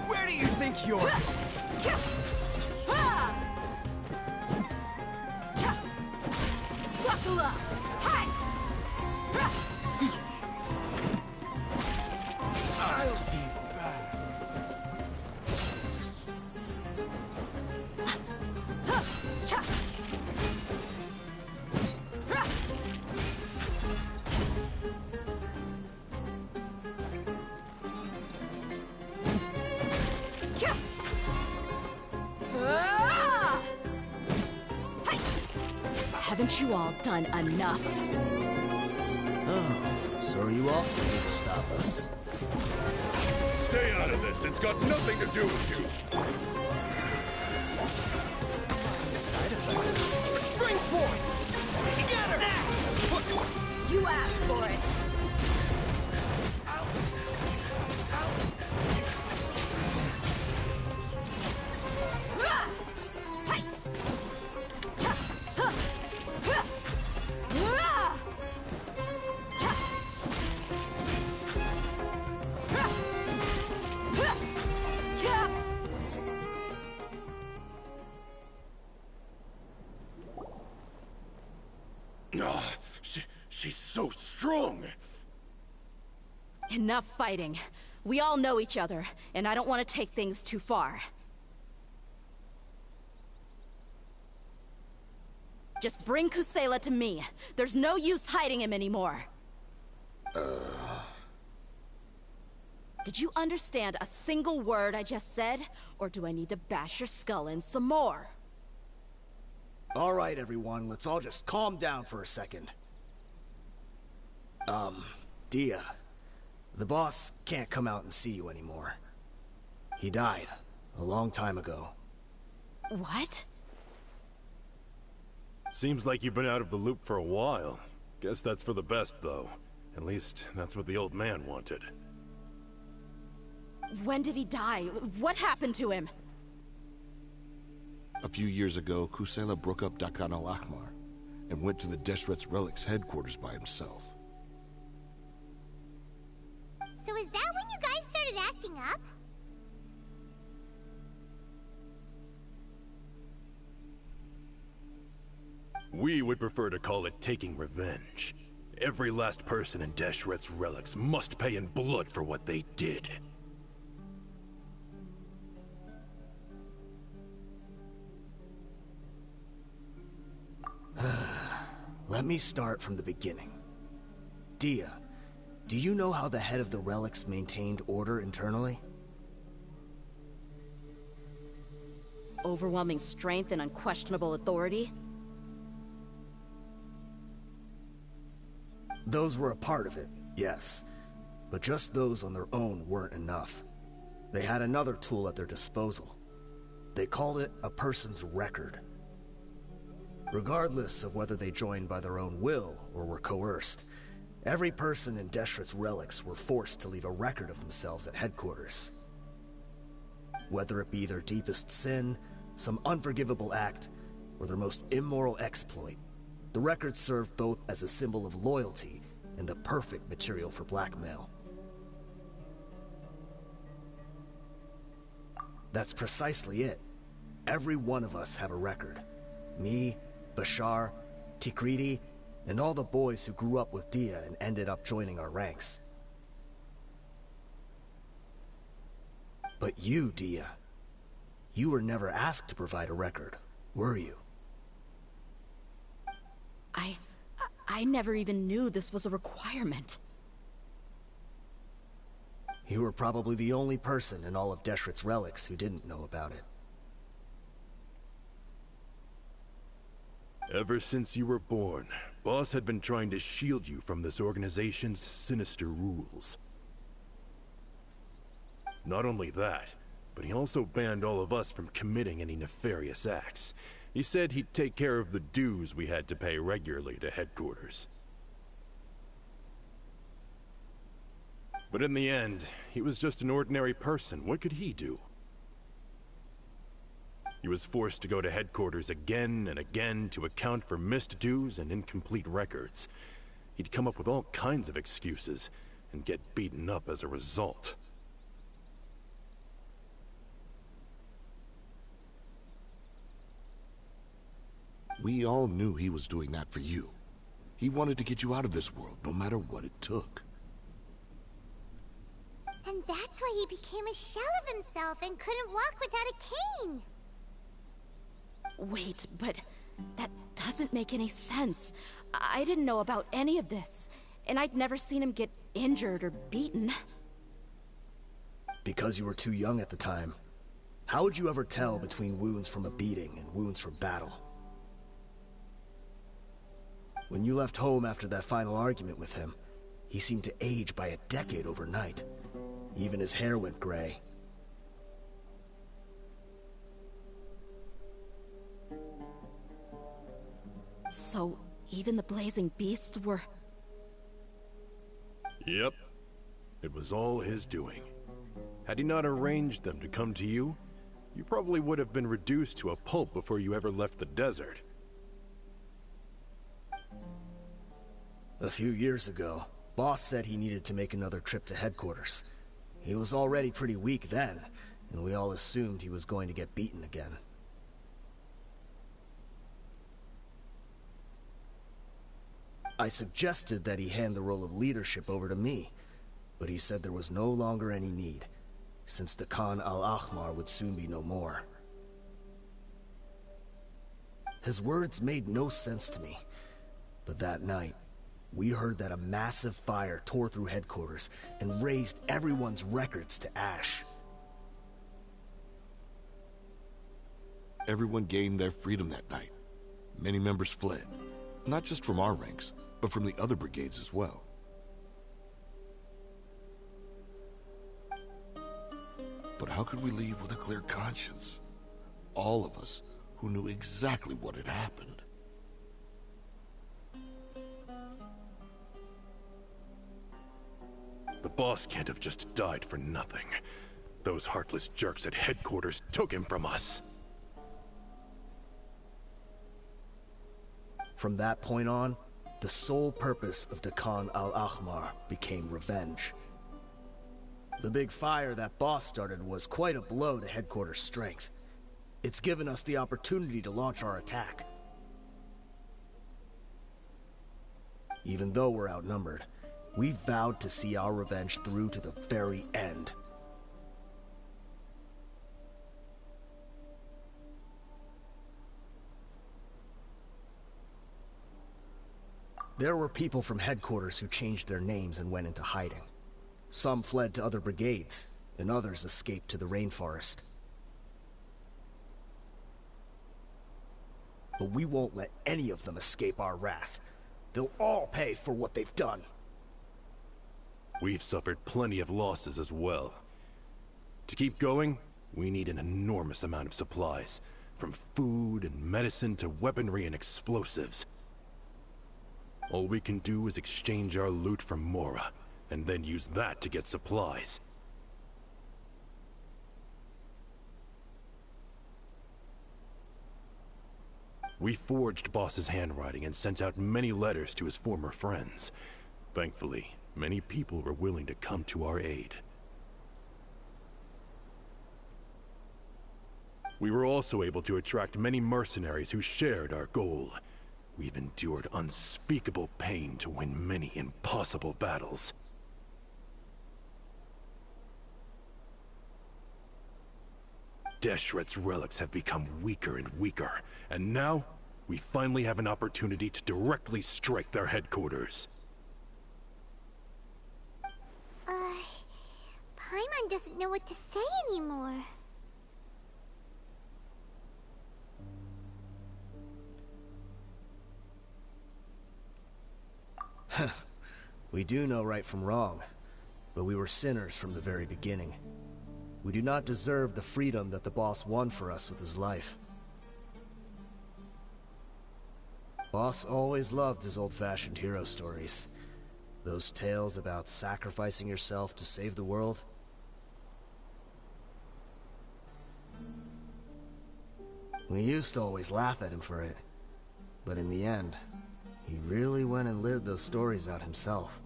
Speaker 7: Where do you think you're going?
Speaker 2: Buckle up! Hi!
Speaker 7: I'll be back.
Speaker 2: Haven't you all done enough?
Speaker 5: Oh, so you also need to stop us.
Speaker 8: Stay out of this. It's got nothing to do with you.
Speaker 9: Spring forth! Scatter!
Speaker 2: You asked for it.
Speaker 8: She's so strong.
Speaker 2: Enough fighting. We all know each other, and I don't want to take things too far. Just bring Kusela to me. There's no use hiding him anymore. Did you understand a single word I just said? Or do I need to bash your skull in some more?
Speaker 5: All right, everyone, let's all just calm down for a second. Dia, the boss can't come out and see you anymore. He died a long time ago.
Speaker 2: What?
Speaker 8: Seems like you've been out of the loop for a while. Guess that's for the best, though. At least, that's what the old man wanted.
Speaker 2: When did he die? What happened to him?
Speaker 4: A few years ago, Kusela broke up Kanal and went to the Geschwärzte Relics headquarters by himself.
Speaker 3: So is that when you guys started acting up?
Speaker 8: We would prefer to call it taking revenge. Every last person in Geschwärzte Relics must pay in blood for what they did.
Speaker 5: Let me start from the beginning. Dia, do you know how the head of the relics maintained order internally?
Speaker 2: Overwhelming strength and unquestionable authority?
Speaker 5: Those were a part of it, yes. But just those on their own weren't enough. They had another tool at their disposal. They called it a person's record. Regardless of whether they joined by their own will or were coerced, every person in Geschwärzte Relics were forced to leave a record of themselves at headquarters. Whether it be their deepest sin, some unforgivable act, or their most immoral exploit, the record served both as a symbol of loyalty and the perfect material for blackmail. That's precisely it. Every one of us have a record. Me, Bashar, Tikriti, and all the boys who grew up with Dia and ended up joining our ranks. But you, Dia, you were never asked to provide a record, were you?
Speaker 2: I never even knew this was a requirement.
Speaker 5: You were probably the only person in all of Geschwärzte Relics who didn't know about it.
Speaker 8: Ever since you were born, Boss had been trying to shield you from this organization's sinister rules. Not only that, but he also banned all of us from committing any nefarious acts. He said he'd take care of the dues we had to pay regularly to headquarters. But in the end, he was just an ordinary person. What could he do? He was forced to go to headquarters again and again to account for missed dues and incomplete records. He'd come up with all kinds of excuses and get beaten up as a result.
Speaker 4: We all knew he was doing that for you. He wanted to get you out of this world, no matter what it took.
Speaker 3: And that's why he became a shell of himself and couldn't walk without a cane.
Speaker 2: Wait, but that doesn't make any sense. I didn't know about any of this, and I'd never seen him get injured or beaten.
Speaker 5: Because you were too young at the time. How would you ever tell between wounds from a beating and wounds from battle? When you left home after that final argument with him, he seemed to age by a decade overnight. Even his hair went gray.
Speaker 2: So, even the blazing beasts were...
Speaker 8: Yep. It was all his doing. Had he not arranged them to come to you, you probably would have been reduced to a pulp before you ever left the desert.
Speaker 5: A few years ago, Boss said he needed to make another trip to headquarters. He was already pretty weak then, and we all assumed he was going to get beaten again. I suggested that he hand the role of leadership over to me, but he said there was no longer any need, since the Khan al-Ahmar would soon be no more. His words made no sense to me, but that night, we heard that a massive fire tore through headquarters and razed everyone's records to ash.
Speaker 4: Everyone gained their freedom that night. Many members fled, not just from our ranks, but from the other brigades as well. But how could we leave with a clear conscience? All of us who knew exactly what had happened.
Speaker 8: The boss can't have just died for nothing. Those heartless jerks at headquarters took him from us.
Speaker 5: From that point on, the sole purpose of the Khan al-Ahmar became revenge. The big fire that Boss started was quite a blow to headquarters' strength. It's given us the opportunity to launch our attack. Even though we're outnumbered, we vowed to see our revenge through to the very end. There were people from headquarters who changed their names and went into hiding. Some fled to other brigades, and others escaped to the rainforest. But we won't let any of them escape our wrath. They'll all pay for what they've done.
Speaker 8: We've suffered plenty of losses as well. To keep going, we need an enormous amount of supplies, from food and medicine to weaponry and explosives. All we can do is exchange our loot from Mora, and then use that to get supplies. We forged Boss's handwriting and sent out many letters to his former friends. Thankfully, many people were willing to come to our aid. We were also able to attract many mercenaries who shared our goal. We've endured unspeakable pain to win many impossible battles. Deshret's relics have become weaker and weaker, and now we finally have an opportunity to directly strike their headquarters.
Speaker 3: Paimon doesn't know what to say anymore.
Speaker 5: We do know right from wrong, but we were sinners from the very beginning. We do not deserve the freedom that the boss won for us with his life. Boss always loved his old-fashioned hero stories. Those tales about sacrificing yourself to save the world. We used to always laugh at him for it, but in the end, he really went and lived those stories out himself.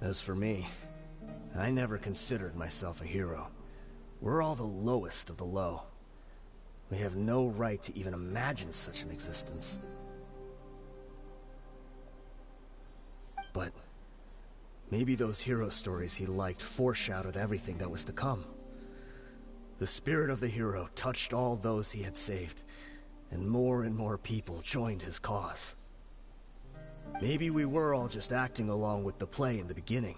Speaker 5: As for me, I never considered myself a hero. We're all the lowest of the low. We have no right to even imagine such an existence. But maybe those hero stories he liked foreshadowed everything that was to come. The spirit of the hero touched all those he had saved, and more people joined his cause. Maybe we were all just acting along with the play in the beginning.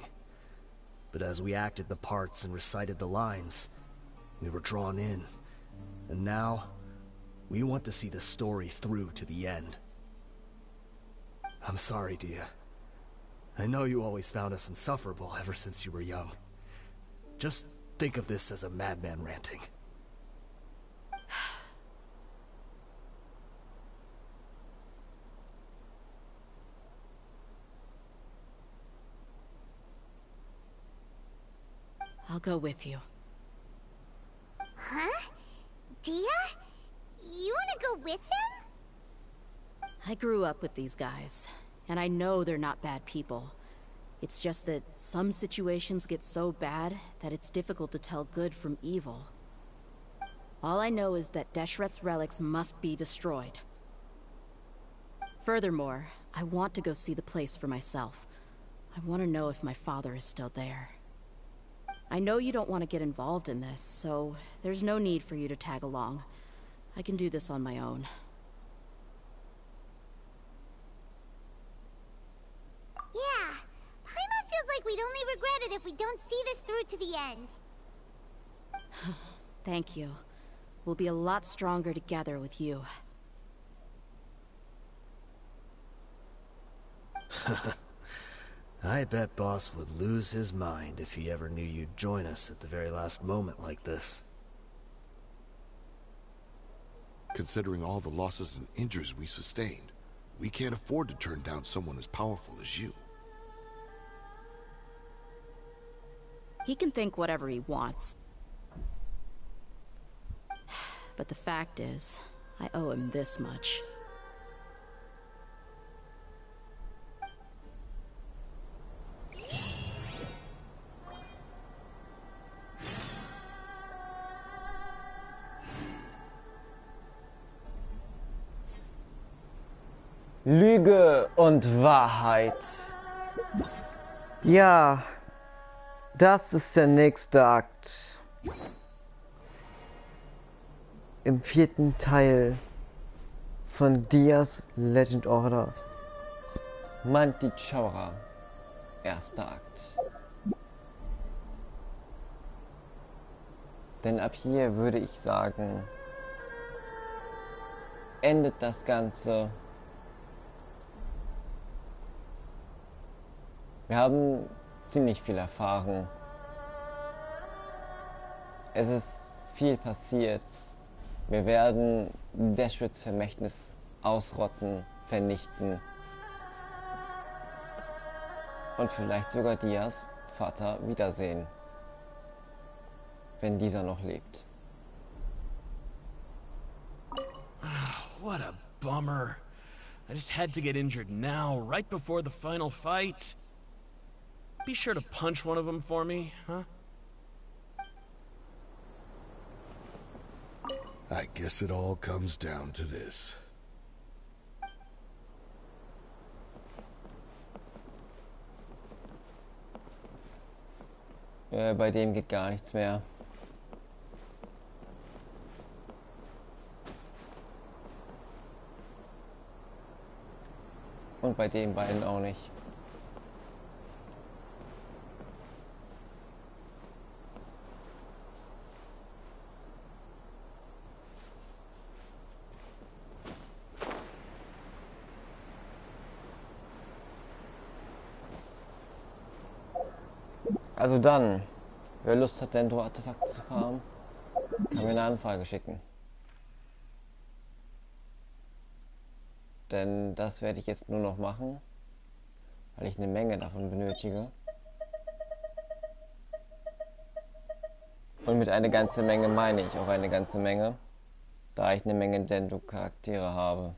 Speaker 5: But as we acted the parts and recited the lines, we were drawn in. And now, we want to see the story through to the end. I'm sorry, Dia. I know you always found us insufferable ever since you were young. Just think of this as a madman ranting.
Speaker 2: I'll go with you.
Speaker 3: Huh? Dia? You wanna go with him?
Speaker 2: I grew up with these guys, and I know they're not bad people. It's just that some situations get so bad that it's difficult to tell good from evil. All I know is that Geschwärzte relics must be destroyed. Furthermore, I want to go see the place for myself. I want to know if my father is still there. I know you don't want to get involved in this, so there's no need for you to tag along. I can do this on my own.
Speaker 3: Yeah, Paimon feels like we'd only regret it if we don't see this through to the end.
Speaker 2: Thank you. We'll be a lot stronger together with you.
Speaker 5: I bet Boss would lose his mind if he ever knew you'd join us at the very last moment like this.
Speaker 4: Considering all the losses and injuries we sustained, we can't afford to turn down someone as powerful as you.
Speaker 2: He can think whatever he wants. But the fact is, I owe him this much.
Speaker 1: Lüge und Wahrheit. Ja, das ist der nächste Akt. Im 4. Teil von Dias Legend Order. Mantichora. 1. Akt. Denn ab hier würde ich sagen, endet das Ganze. Wir haben ziemlich viel erfahren. Es ist viel passiert. Wir werden Geschwärztes Vermächtnis ausrotten, vernichten. Und vielleicht sogar Dias Vater wiedersehen. Wenn dieser noch lebt.
Speaker 9: What a bummer. I just had to get injured now, right before the final fight. Be sure to punch one of them for me, huh?
Speaker 4: I guess it all comes down to this.
Speaker 1: Bei dem geht gar nichts mehr. Und bei den beiden auch nicht. Also dann, wer Lust hat, Dendro-Artefakte zu farmen, kann mir eine Anfrage schicken. Denn das werde ich jetzt nur noch machen, weil ich eine Menge davon benötige. Und mit eine ganze Menge meine ich auch eine ganze Menge, da ich eine Menge Dendro-Charaktere habe.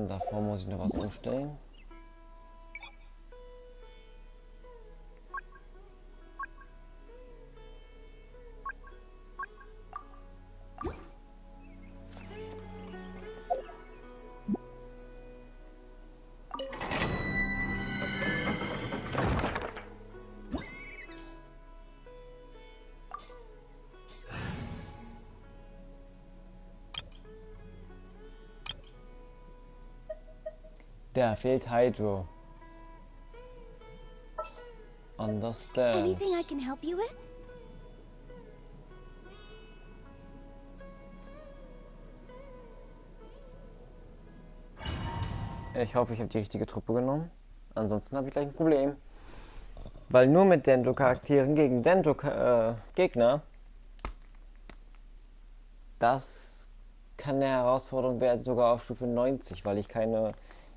Speaker 1: Davor muss ich noch was umstellen. Da fehlt Hydro. Understand.
Speaker 3: Anything I can help you with?
Speaker 1: Ich hoffe, ich habe die richtige Truppe genommen. Ansonsten habe ich gleich ein Problem. Weil nur mit Dendo-Charakteren gegen Dendo-Gegner, das kann eine Herausforderung werden, sogar auf Stufe 90, weil ich keine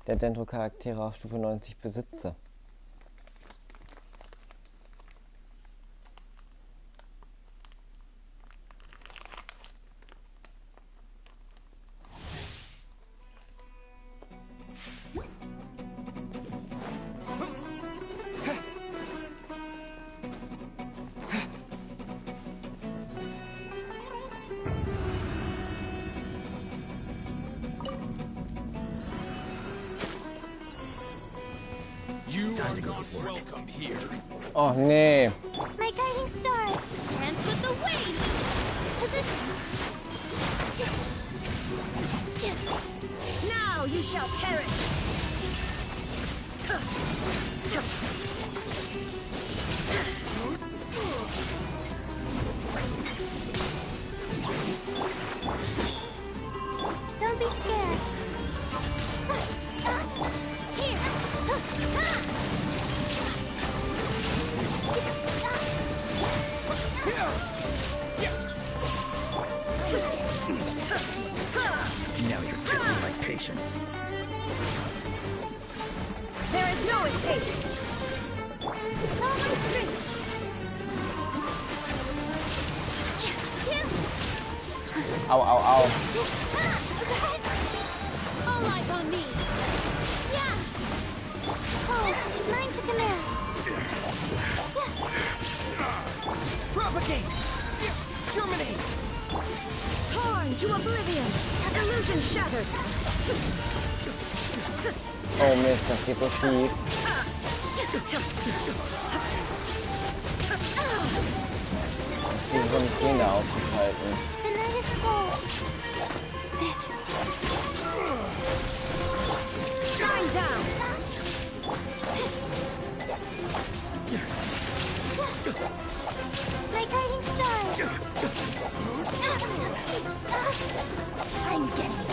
Speaker 1: der Dendo-Charaktere auf Stufe 90 besitze. Oh nee.
Speaker 3: My guiding star. Dance with the waves. Positions. Now you shall perish. Don't be scared. Here.
Speaker 10: Now you're testing my patience.
Speaker 3: There is no escape. Follow my street.
Speaker 1: Au, au, au.
Speaker 3: All eyes on me. Yeah. Oh, mine to command.
Speaker 10: Propagate! Terminate!
Speaker 3: Torn to oblivion. Illusion shattered.
Speaker 1: Oh Mist, das geht so schief. Die sind nicht den da aufzuhalten.
Speaker 3: The night is cold. Shine down. My guiding star. I'm getting it.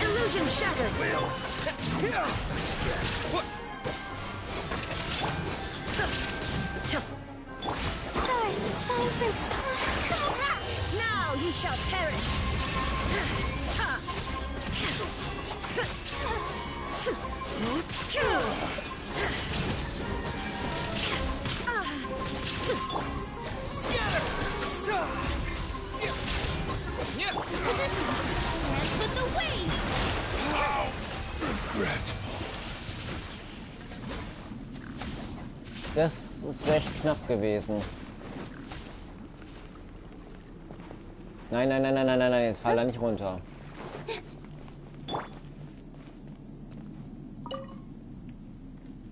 Speaker 3: Illusion shattered. Stars, shine through. Now you shall perish.
Speaker 10: Scatter!
Speaker 3: Positions. Dance with the waves.
Speaker 1: Das ist recht knapp gewesen. Nein, nein, nein, nein, nein, nein, nein, jetzt fall da nicht runter.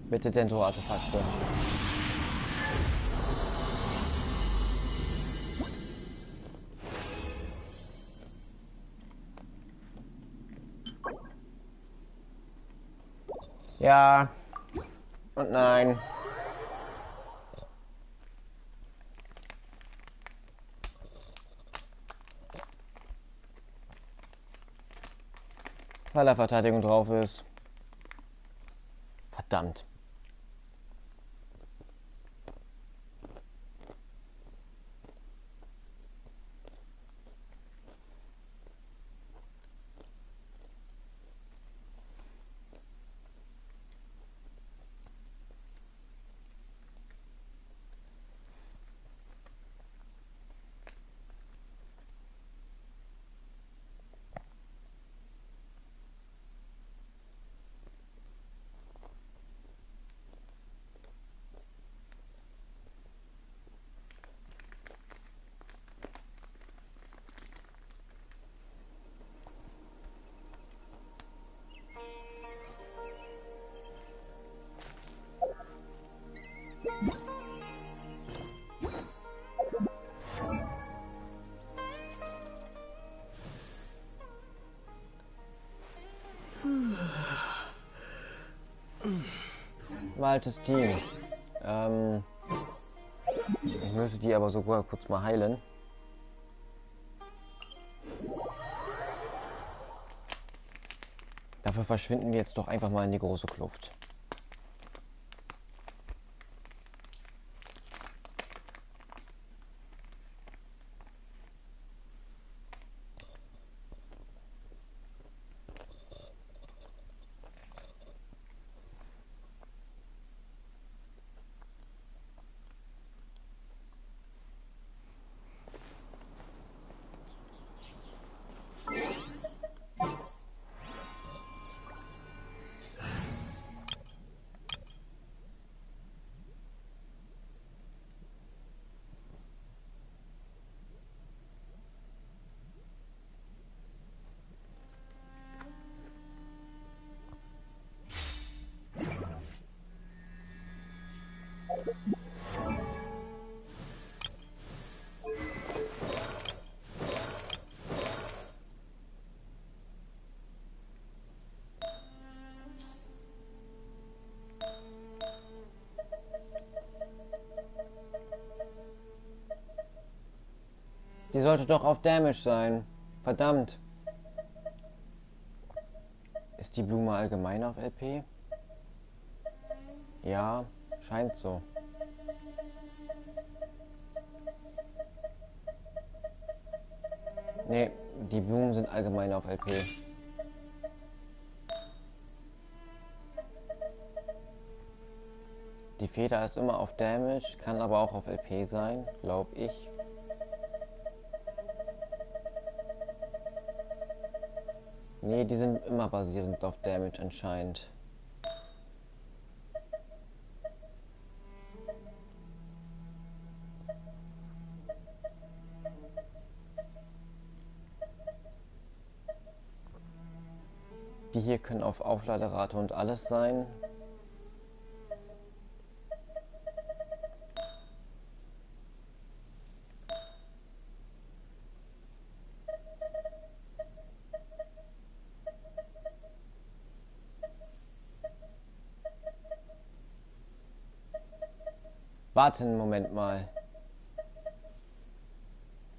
Speaker 1: Bitte Dendro-Artefakte. Ja. Und nein. Weil da Verteidigung drauf ist. Verdammt. Altes Team. Ich müsste die aber sogar kurz mal heilen. Dafür verschwinden wir jetzt doch einfach mal in die große Kluft. Die sollte doch auf Damage sein. Verdammt. Ist die Blume allgemein auf LP? Ja, scheint so. Nee, die Blumen sind allgemein auf LP. Die Feder ist immer auf Damage, kann aber auch auf LP sein, glaube ich. Nee, die sind immer basierend auf Damage anscheinend. Die hier können auf Aufladerate und alles sein. Warte einen Moment mal.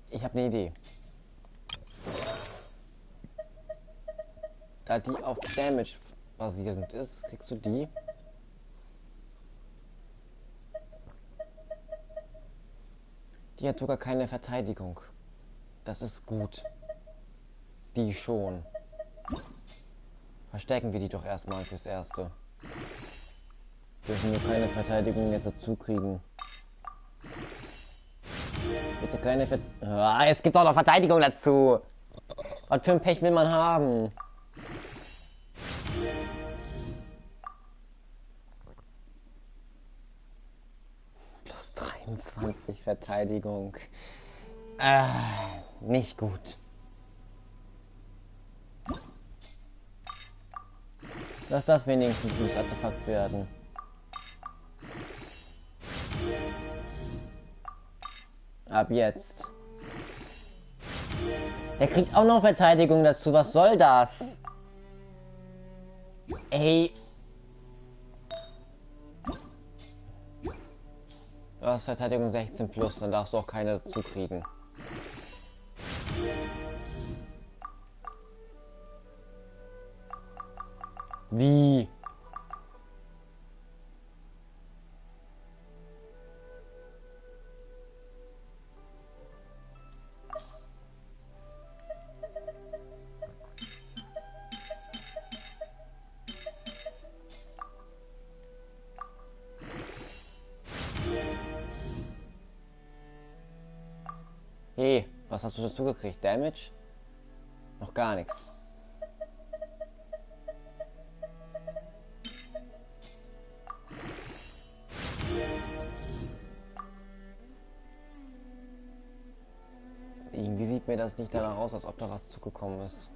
Speaker 1: Ich habe eine Idee. Da die auf Damage basierend ist, kriegst du die. Die hat sogar keine Verteidigung. Das ist gut. Die schon. Verstärken wir die doch erstmal fürs Erste. Dürfen wir keine Verteidigung jetzt dazu kriegen. Bitte keine es gibt auch noch Verteidigung dazu. Was für ein Pech will man haben? Plus 23 Verteidigung. Nicht gut. Lass das wenigstens nicht Artefakt werden. Ab jetzt. Der kriegt auch noch Verteidigung dazu. Was soll das? Ey. Du hast Verteidigung 16 plus, dann darfst du auch keine dazu kriegen. Wie? Hey, was hast du dazu gekriegt? Damage? Noch gar nichts. Irgendwie sieht mir das nicht danach aus, als ob da was zugekommen ist.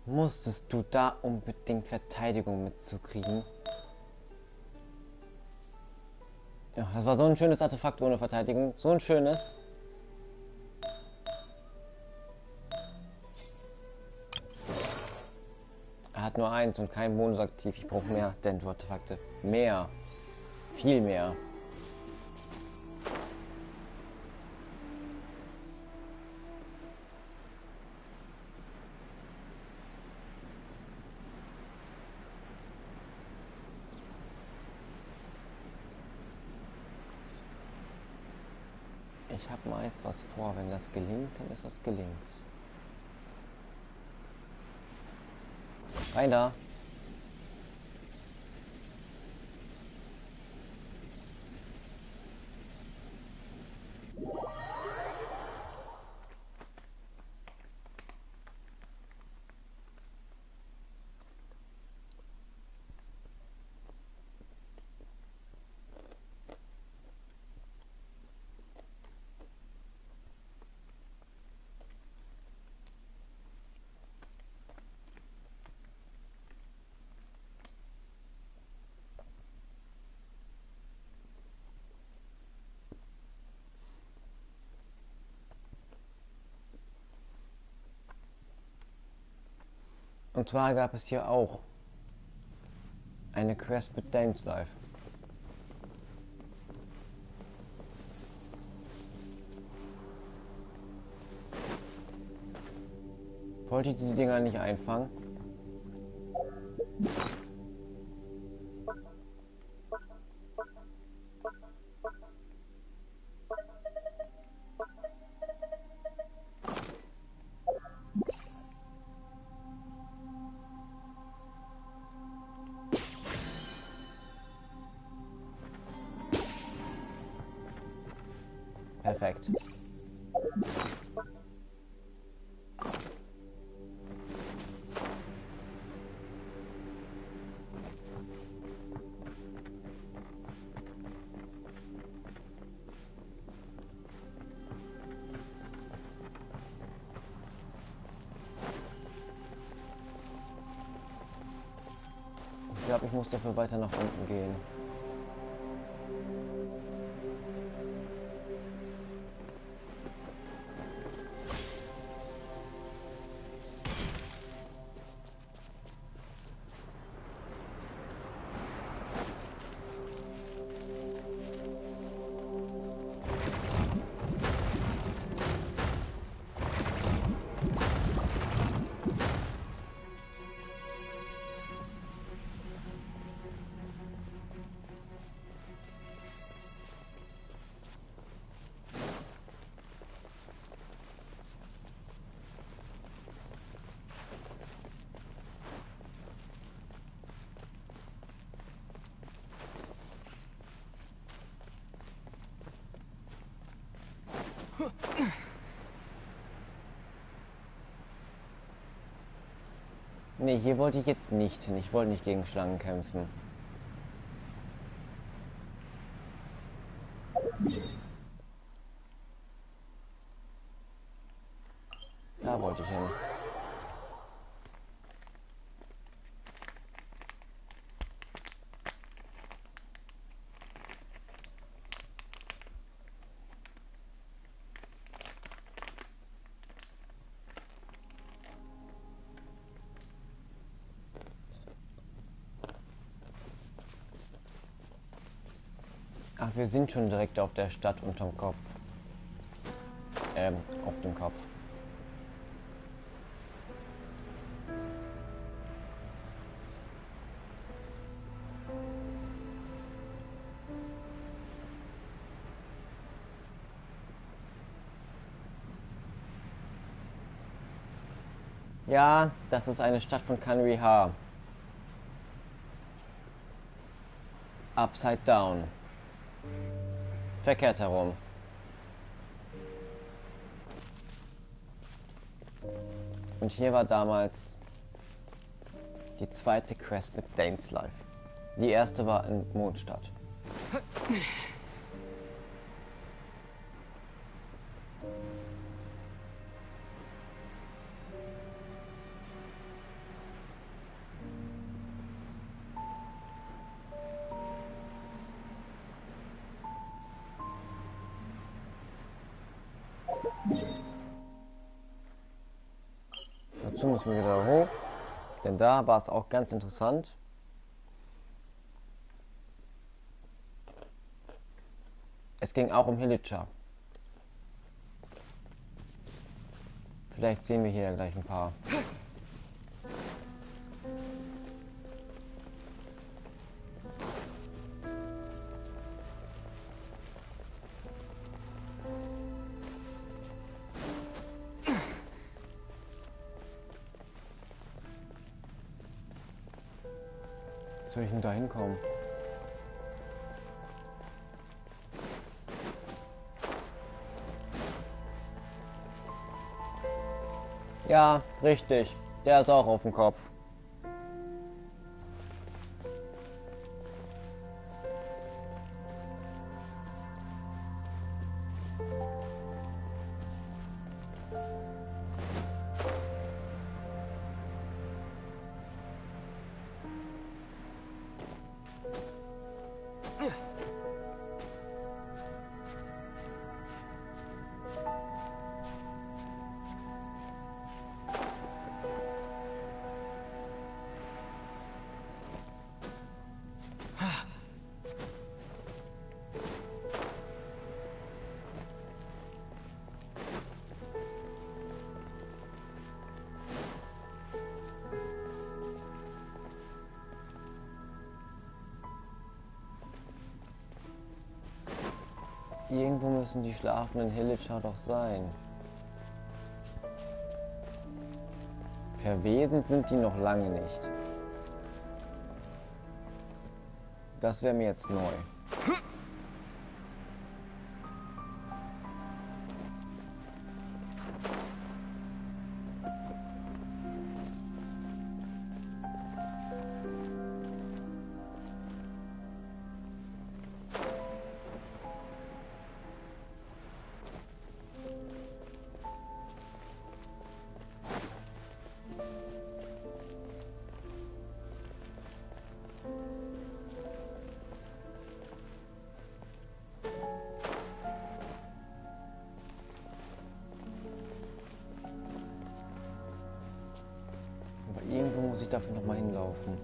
Speaker 1: Musstest du da unbedingt Verteidigung mitzukriegen? Ja, das war so ein schönes Artefakt ohne Verteidigung. So ein schönes. Er hat nur eins und kein Bonus aktiv. Ich brauche mehr Dento-Artefakte. Mehr. Viel mehr. Ich habe meist was vor. Wenn das gelingt, dann ist das gelingt. Rein da. Und zwar gab es hier auch eine Quest mit Dance Life. Wollte ich die Dinger nicht einfangen? Perfekt. Ich glaube, ich muss dafür weiter nach unten gehen. Nee, hier wollte ich jetzt nicht hin. Ich wollte nicht gegen Schlangen kämpfen. Da wollte ich hin. Ach, wir sind schon direkt auf der Stadt unterm Kopf. Auf dem Kopf. Ja, das ist eine Stadt von Kanal H. Upside down. Verkehrt herum. Und hier war damals die zweite Quest mit Danes Life. Die erste war in Mondstadt. dazu müssen wir wieder hoch. Denn da war es auch ganz interessant. Es ging auch um Villager. Vielleicht sehen wir hier gleich ein paar. Soll ich denn da hinkommen? Ja, richtig. Der ist auch auf dem Kopf. Irgendwo müssen die schlafenden Villager doch sein. Verwesend sind die noch lange nicht. Das wäre mir jetzt neu. Irgendwo muss ich dafür noch mal hinlaufen.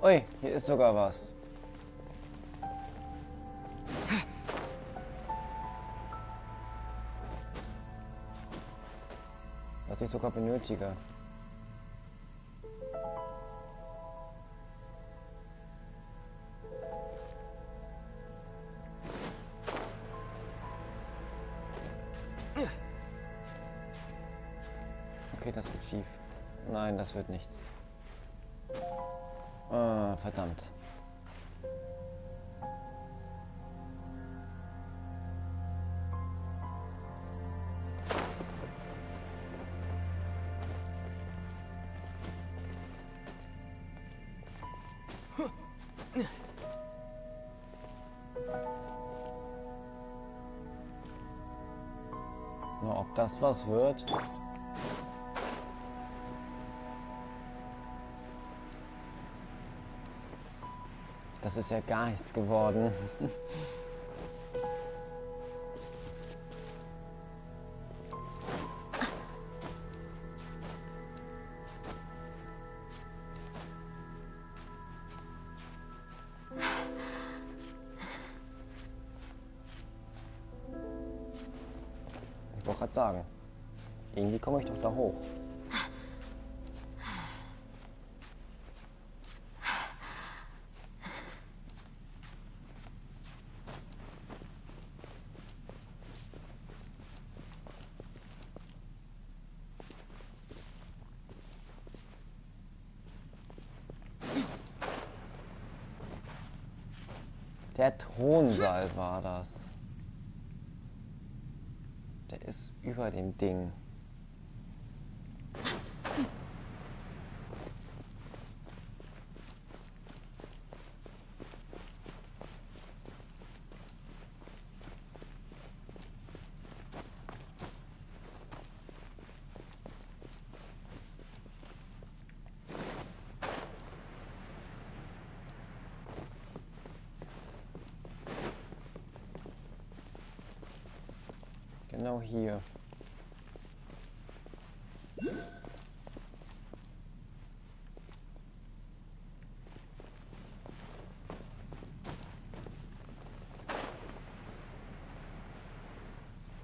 Speaker 1: Ui, hier ist sogar was. Was ich sogar benötige. Okay, das wird schief. Nein, das wird nichts. Ah, verdammt. Na, ob das was wird? Das ist ja gar nichts geworden. Ich wollte gerade sagen, irgendwie komme ich doch da hoch. Der Thronsaal war das. Der ist über dem Ding. Genau hier.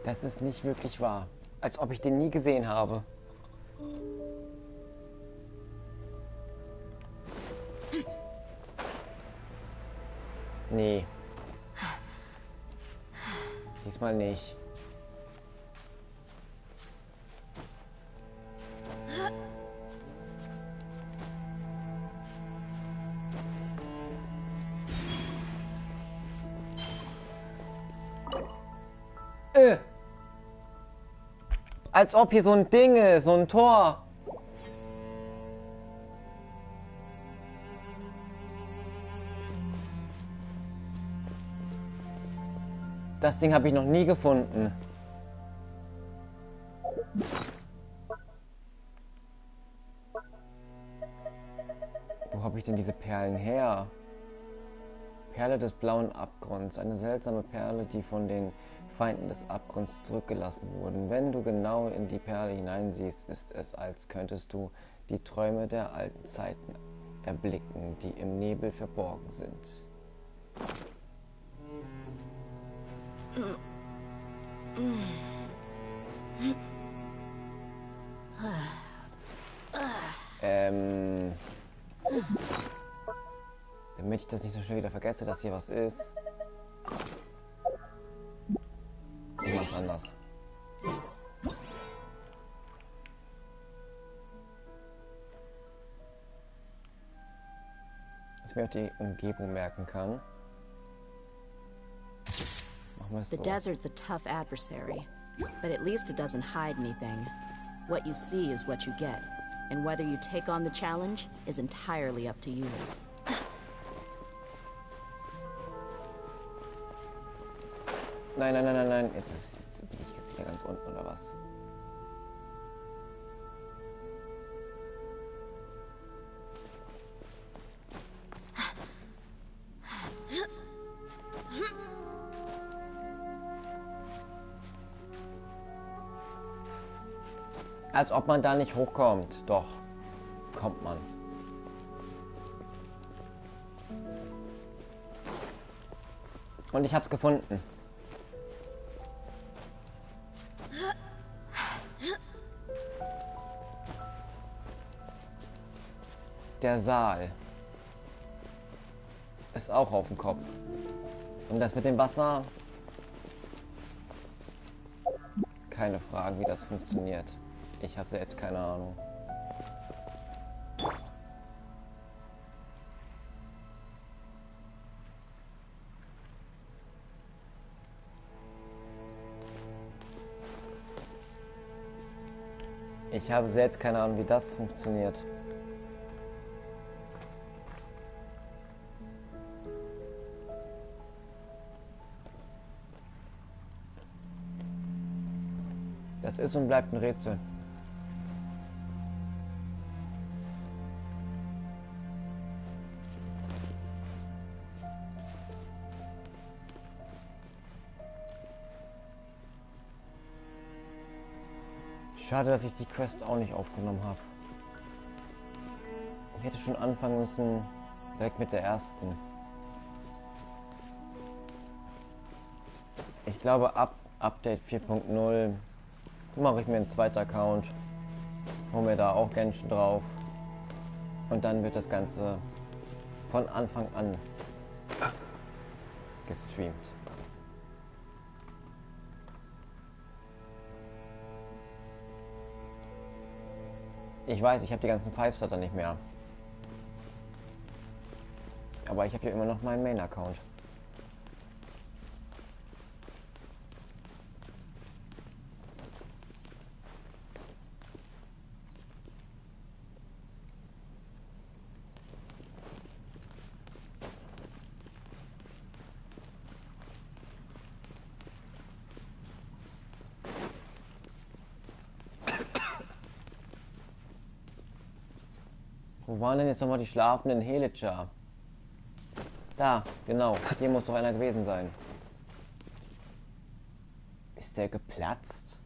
Speaker 1: Das ist nicht wirklich wahr. Als ob ich den nie gesehen habe. Nee. Diesmal nicht. Als ob hier so ein Ding ist, so ein Tor. Das Ding habe ich noch nie gefunden. Wo habe ich denn diese Perlen her? Perle des blauen Abgrunds. Eine seltsame Perle, die von den Feinden des Abgrunds zurückgelassen wurden. Wenn du genau in die Perle hineinsiehst, ist es, als könntest du die Träume der alten Zeiten erblicken, die im Nebel verborgen sind. Damit ich das nicht so schnell wieder vergesse, dass hier was ist. Ich mach's anders. Dass ich mir auch die Umgebung merken kann. Machen wir es so.
Speaker 2: The desert's a tough adversary, but at least it doesn't hide anything. What you see is what you get, and whether you take on the challenge is entirely up to you.
Speaker 1: Nein, nein, nein, nein, nein. Bin ich jetzt hier ganz unten oder was? Als ob man da nicht hochkommt. Doch, kommt man. Und ich hab's gefunden. Der Saal ist auch auf dem Kopf. Und das mit dem Wasser? Keine Frage, wie das funktioniert. Ich hatte jetzt keine Ahnung. Ich habe selbst keine Ahnung, wie das funktioniert. Das ist und bleibt ein Rätsel. Schade, dass ich die Quest auch nicht aufgenommen habe. Ich hätte schon anfangen müssen, direkt mit der ersten. Ich glaube, ab Update 4.0 mache ich mir einen zweiten Account, hole mir da auch Genshin drauf und dann wird das Ganze von Anfang an gestreamt. Ich weiß, ich habe die ganzen 5-Star dann nicht mehr. Aber ich habe ja immer noch meinen Main-Account. Wo waren denn jetzt nochmal die schlafenden Helitscher? Da, genau. Hier muss doch einer gewesen sein. Ist der geplatzt?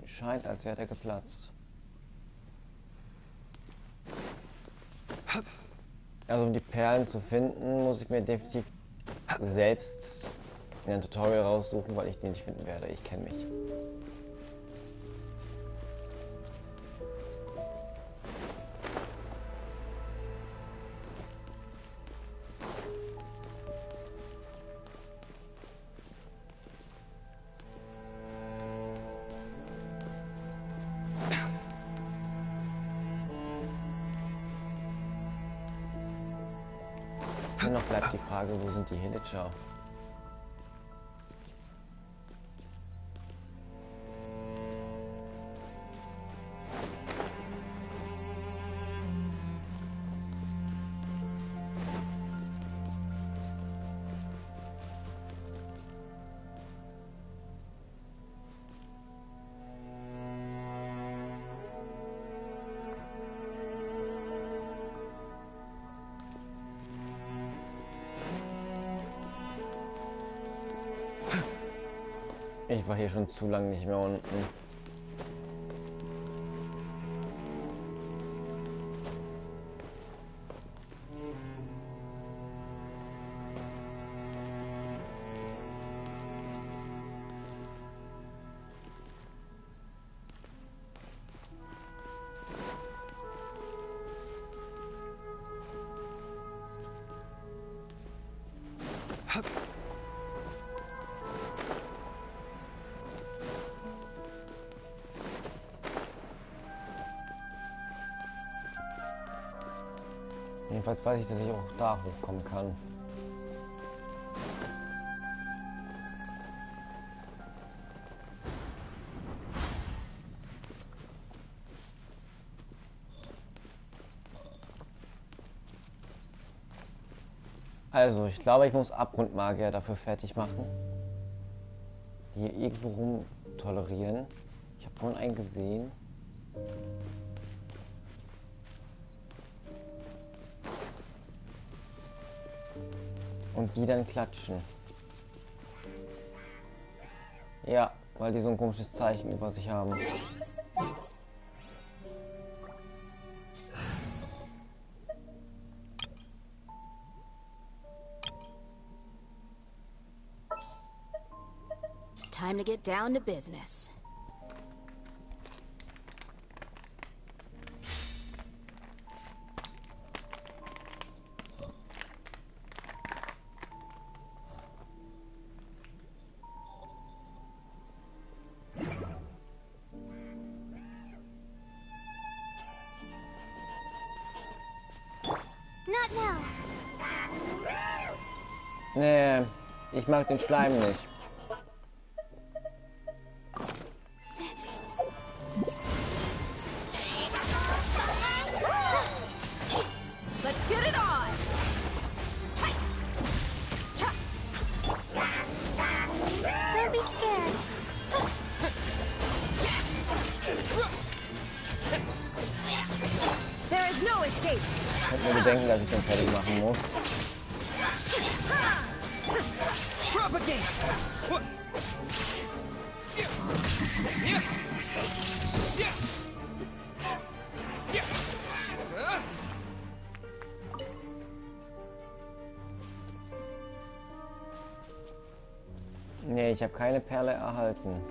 Speaker 1: Scheint, als wäre der geplatzt. Also um die Perlen zu finden, muss ich mir definitiv selbst ein Tutorial raussuchen, weil ich den nicht finden werde. Ich kenne mich. Und noch bleibt die Frage, wo sind die Villager? Ich war hier schon zu lange nicht mehr unten. Jedenfalls weiß ich, dass ich auch da hochkommen kann. Also, ich glaube, ich muss Abgrundmagier dafür fertig machen. Die hier irgendwo rum tolerieren. Ich habe vorhin einen gesehen. Und die dann klatschen. Ja, weil die so ein komisches Zeichen über sich haben.
Speaker 2: Time to get down to business.
Speaker 3: Not now.
Speaker 1: Nee, ich mag den Schleim nicht.
Speaker 2: Let's get it on!
Speaker 3: Don't be scared.
Speaker 2: There is no escape!
Speaker 1: Ich hab mir bedenken, dass ich den fertig machen muss.
Speaker 10: Propagate!
Speaker 1: Nee, ich habe keine Perle erhalten.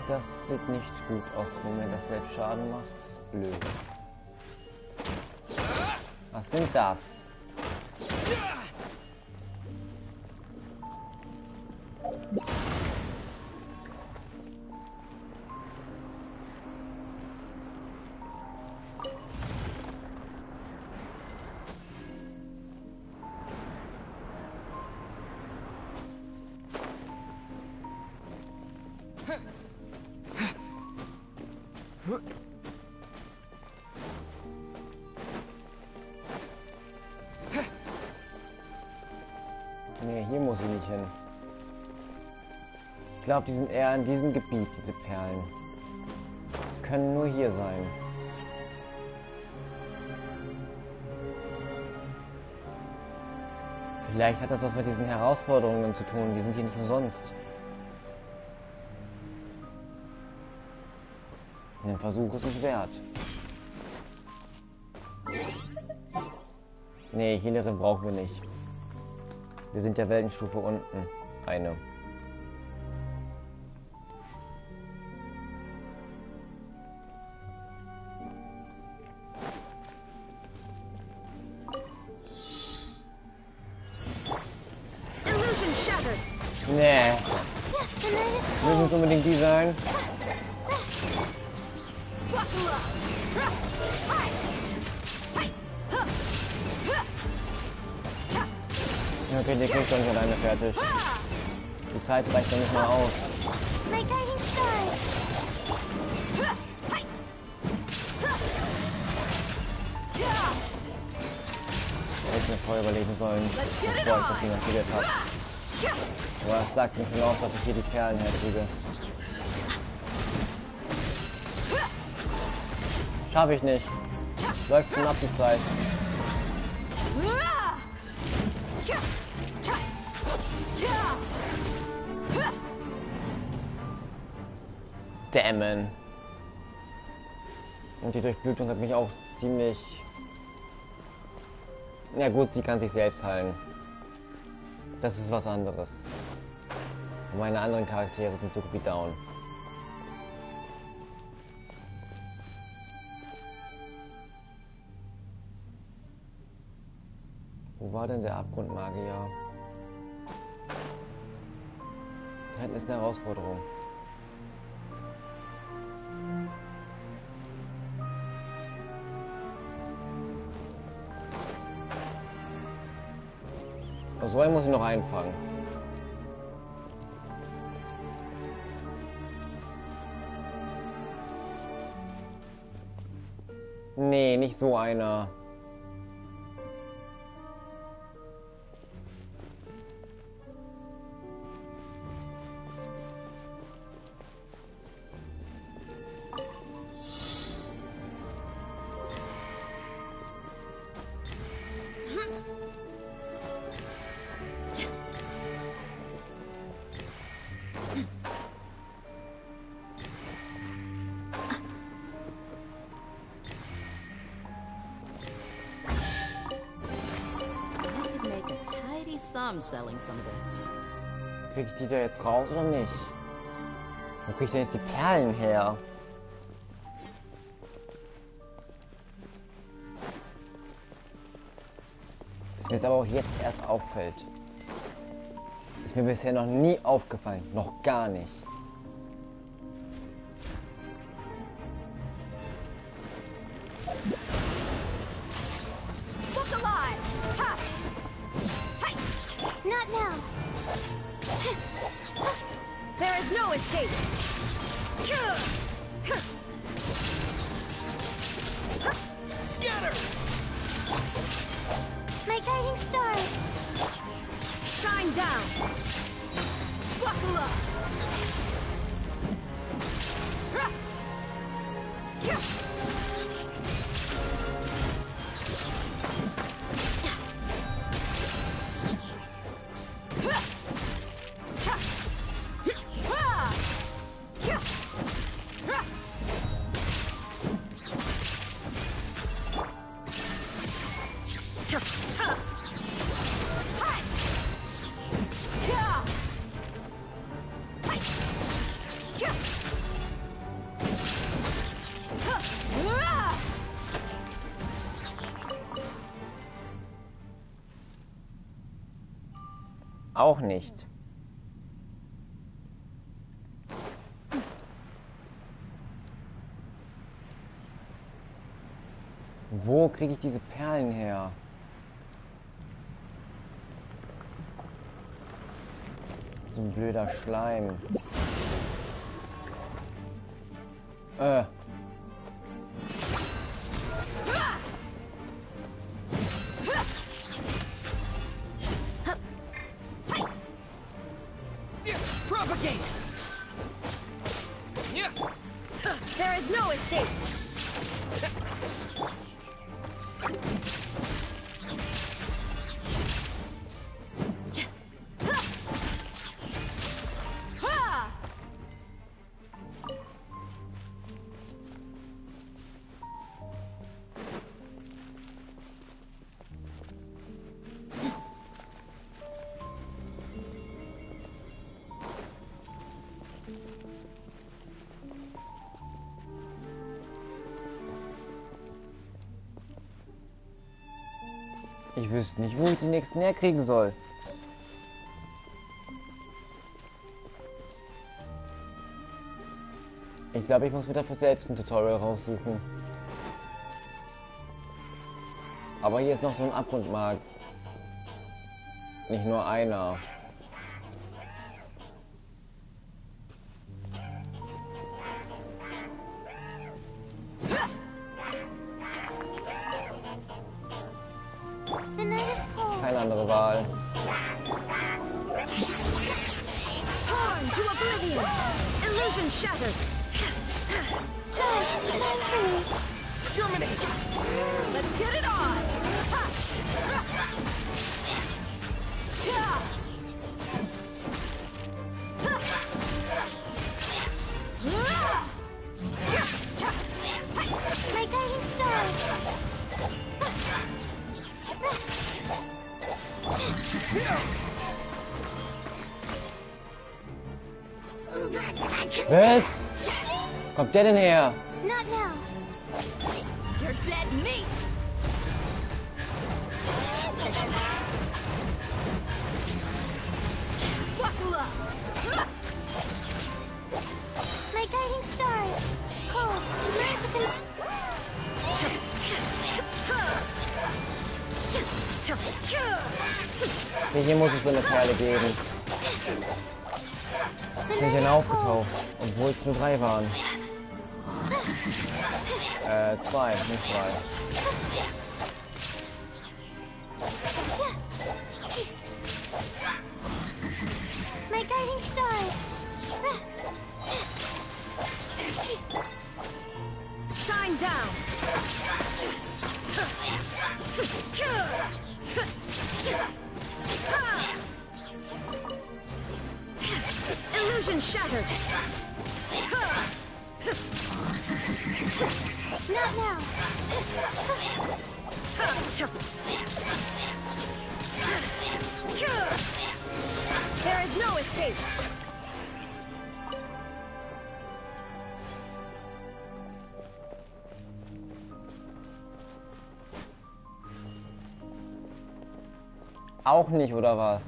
Speaker 1: Das sieht nicht gut aus, wenn mir das selbst Schaden macht. Das ist blöd. Was sind das? Nee, hier muss ich nicht hin. Ich glaube, die sind eher in diesem Gebiet, diese Perlen. Können nur hier sein. Vielleicht hat das was mit diesen Herausforderungen zu tun. Die sind hier nicht umsonst. Ein Versuch ist es wert. Nee, Healerin brauchen wir nicht. Wir sind der Weltenstufe unten. Eine. Nee. Müssen es unbedingt die sein? Okay, der kriegt schon alleine fertig. Die Zeit reicht doch nicht mal aus. Hätte ich mir vorher überlegen sollen, bevor ich das Ding aktiviert habe. Aber es sagt mir schon aus, dass ich hier die Perlen herkriege. Schaffe ich nicht. Läuft schon ab die Zeit. Dämmen. Und die Durchblutung hat mich auch ziemlich... Ja gut, sie kann sich selbst heilen. Das ist was anderes. Und meine anderen Charaktere sind so gut wie down. Wo war denn der Abgrundmagier? Da hinten ist eine Herausforderung. So einen muss ich noch einfangen. Nee, nicht so einer.
Speaker 2: I'm selling some of this.
Speaker 1: Krieg ich die da jetzt raus oder nicht? Wo krieg ich denn jetzt die Perlen her? Das mir jetzt aber auch jetzt erst auffällt. Ist mir bisher noch nie aufgefallen. Noch gar nicht.
Speaker 3: escape.
Speaker 10: Scatter!
Speaker 3: My guiding stars.
Speaker 6: Shine down. Buckle up.
Speaker 1: Auch nicht. Wo kriege ich diese Perlen her? So ein blöder Schleim.
Speaker 10: Propagate!
Speaker 6: There is no escape!
Speaker 1: Ich wüsste nicht, wo ich die nächsten herkriegen soll. Ich glaube, ich muss mir dafür selbst ein Tutorial raussuchen. Aber hier ist noch so ein Abgrundmarkt. Nicht nur einer. Keine andere Wahl.
Speaker 6: Torn to oblivion! Illusion shattered!
Speaker 3: Stars, shine through.
Speaker 10: Germinate!
Speaker 6: Let's get it on! Ha! Yeah!
Speaker 3: My guiding stars.
Speaker 1: Was? Kommt der denn her?
Speaker 3: Not now.
Speaker 6: You're dead meat! Buckle up!
Speaker 3: My guiding stars. Cold, magical.
Speaker 1: Hier muss es so eine Perle geben. Sind denn aufgetaucht, obwohl es nur 3 waren. 2, nicht 3.
Speaker 3: My guiding stars.
Speaker 6: Shine down! Illusion shattered!
Speaker 3: Not now.
Speaker 6: There is no escape!
Speaker 1: Auch nicht, oder was?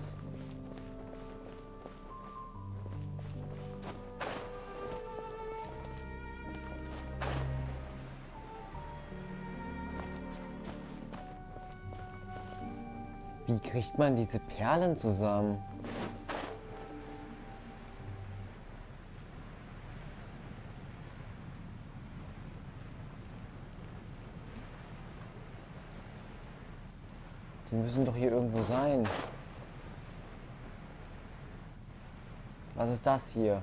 Speaker 1: Wie kriegt man diese Perlen zusammen? Die müssen doch hier irgendwo sein. Was ist das hier?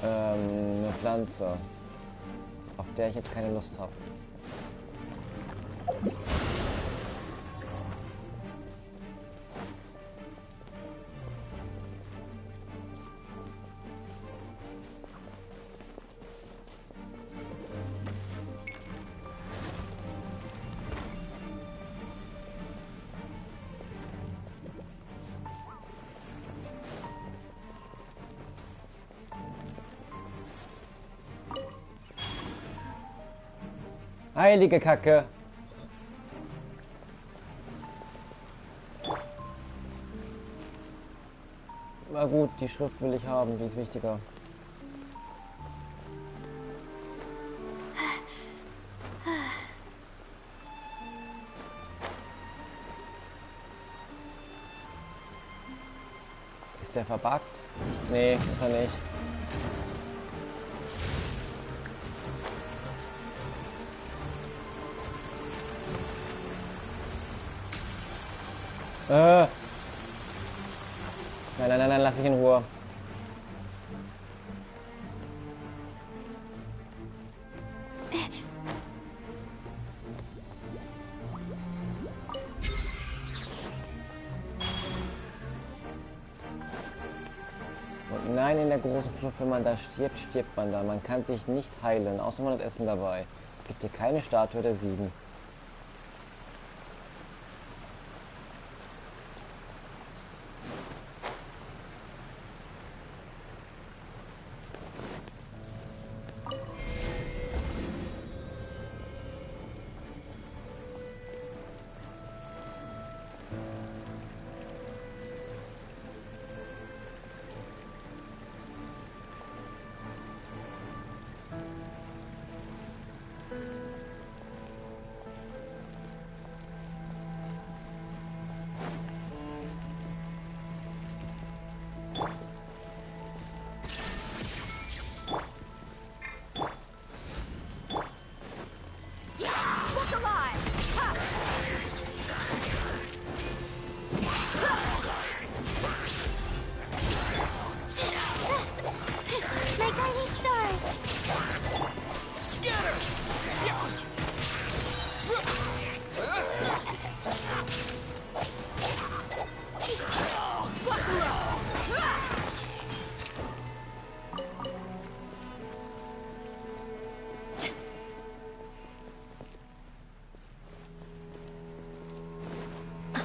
Speaker 1: Eine Pflanze, auf der ich jetzt keine Lust habe. Heilige Kacke. Na gut, die Schrift will ich haben, die ist wichtiger. Ist der verbuggt? Nee, ist er nicht. Nein, nein, nein, nein, lass mich in Ruhe. Und nein, in der großen Flucht, wenn man da stirbt, stirbt man da. Man kann sich nicht heilen, außer man hat Essen dabei. Es gibt hier keine Statue der Siegen.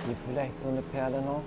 Speaker 1: Hier vielleicht so eine Perle noch.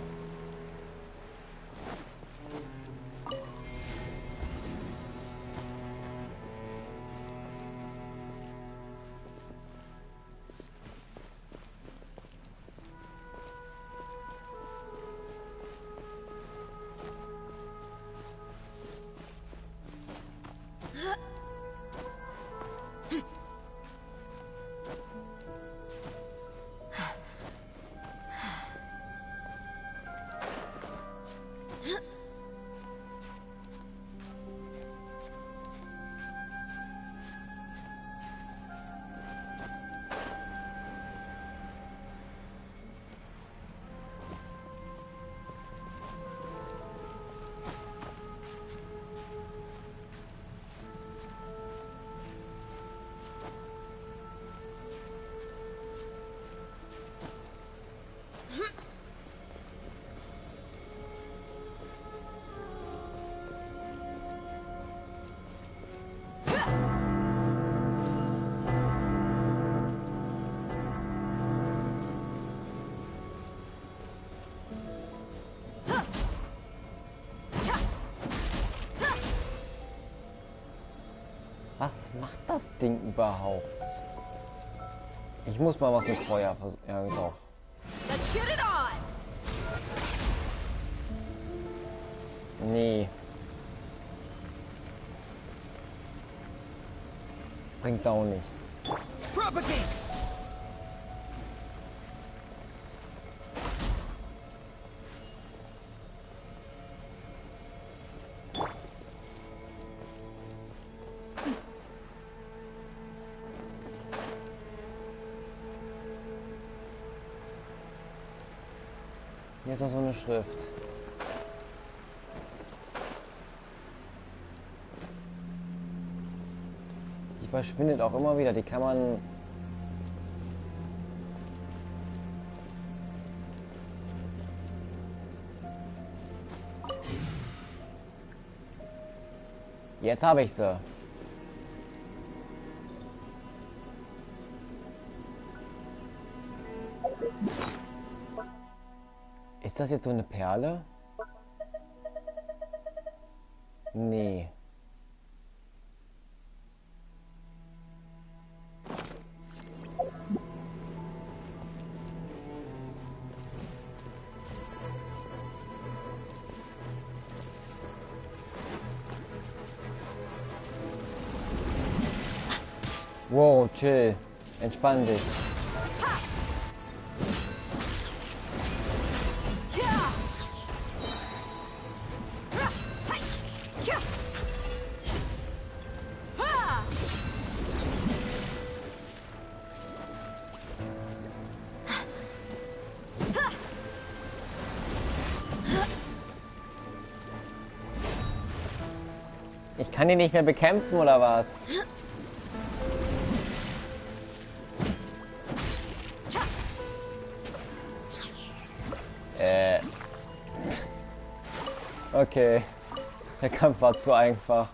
Speaker 1: Was macht das Ding überhaupt? Ich muss mal was mit Feuer versuchen. Ja, genau. Nee. Bringt auch nichts.
Speaker 10: Propagate!
Speaker 1: Hier ist noch so eine Schrift. Die verschwindet auch immer wieder. Die kann man... Jetzt habe ich sie. Ist das jetzt so eine Perle? Nee. Wow, chill. Entspann dich. Ich kann ihn nicht mehr bekämpfen, oder was? Okay. Der Kampf war zu einfach.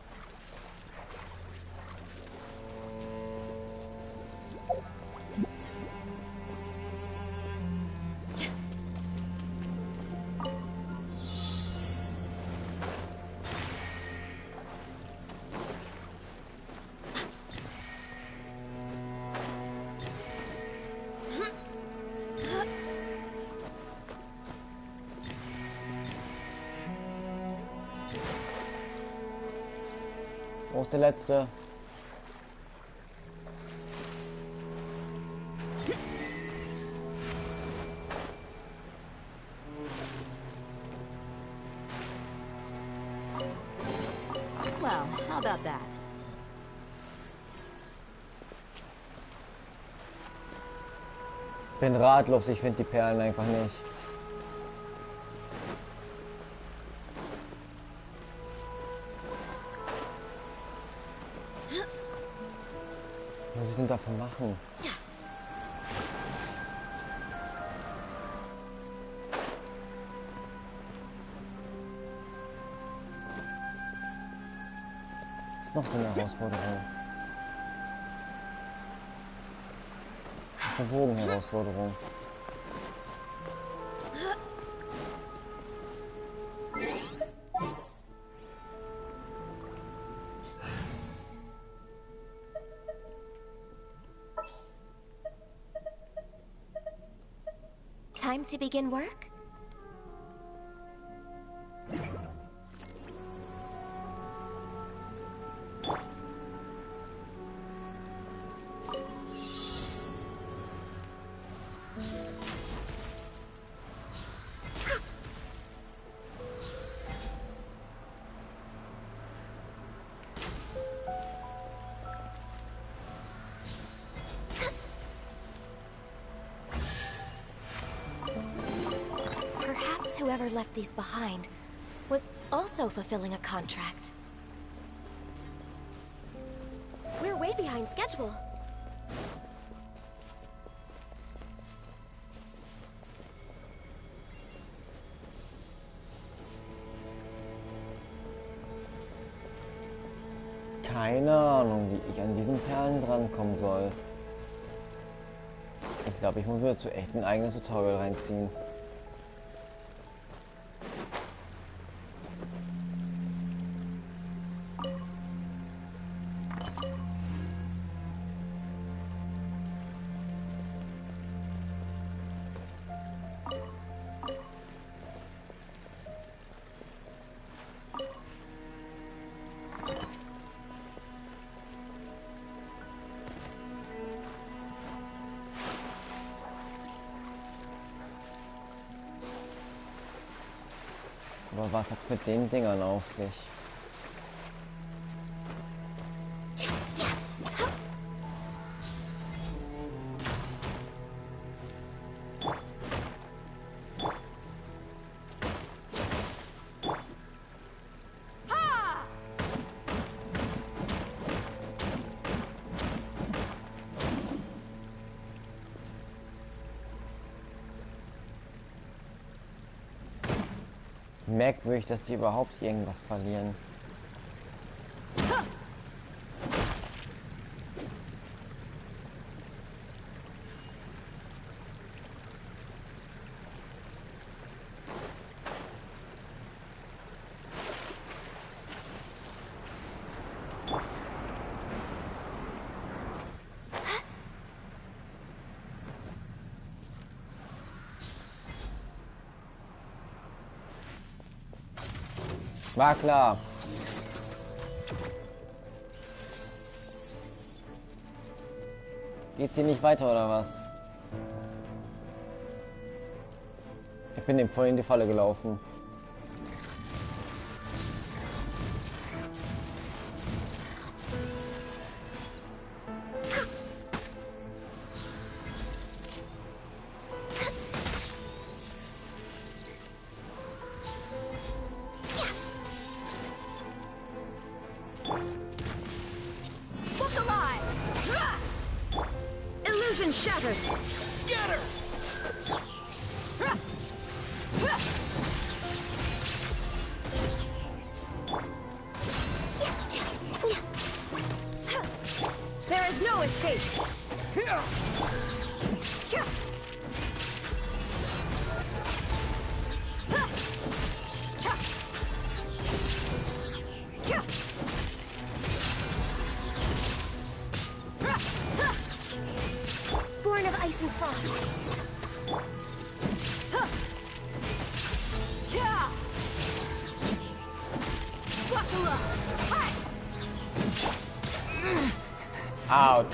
Speaker 1: Wo ist der letzte?
Speaker 2: Well, how about that?
Speaker 1: Bin ratlos, ich finde die Perlen einfach nicht. Was muss ich denn davon machen? Das ist noch so eine Herausforderung. Eine Bogen-Herausforderung.
Speaker 3: Time to begin work? Whoever left these behind was also fulfilling a contract. We're way behind schedule.
Speaker 1: Keine Ahnung, wie ich an diesen Perlen drankommen soll. Ich glaube, ich muss mir dazu echt ein eigenes Tutorial reinziehen. Aber was hat's mit den Dingern auf sich? Merkwürdig, dass die überhaupt irgendwas verlieren. War klar. Geht's hier nicht weiter oder was? Ich bin dem voll in die Falle gelaufen.
Speaker 2: Look alive! Illusion shattered!
Speaker 10: Scatter!
Speaker 2: There is no escape!
Speaker 3: Born of ice and frost.
Speaker 1: Ouch.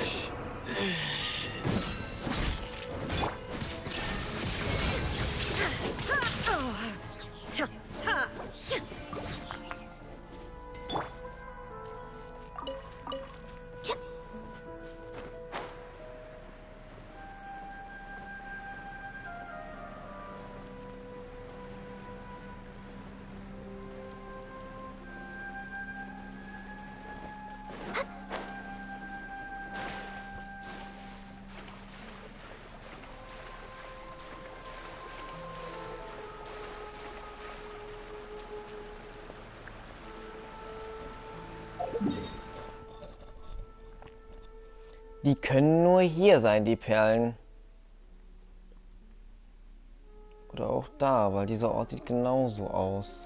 Speaker 1: Die können nur hier sein, die Perlen. Oder auch da, weil dieser Ort sieht genauso aus.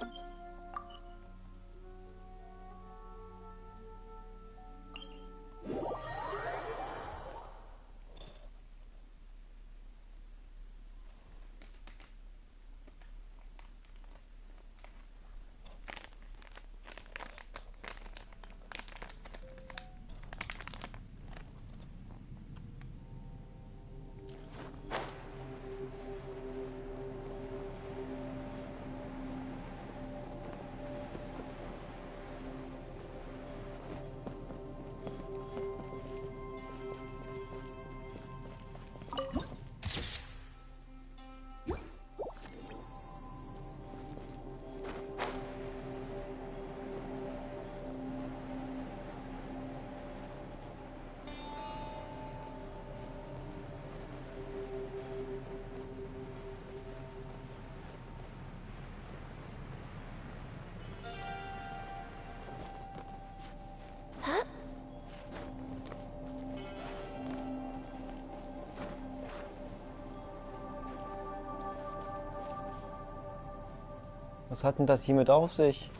Speaker 1: Was hat denn das hiermit auf sich?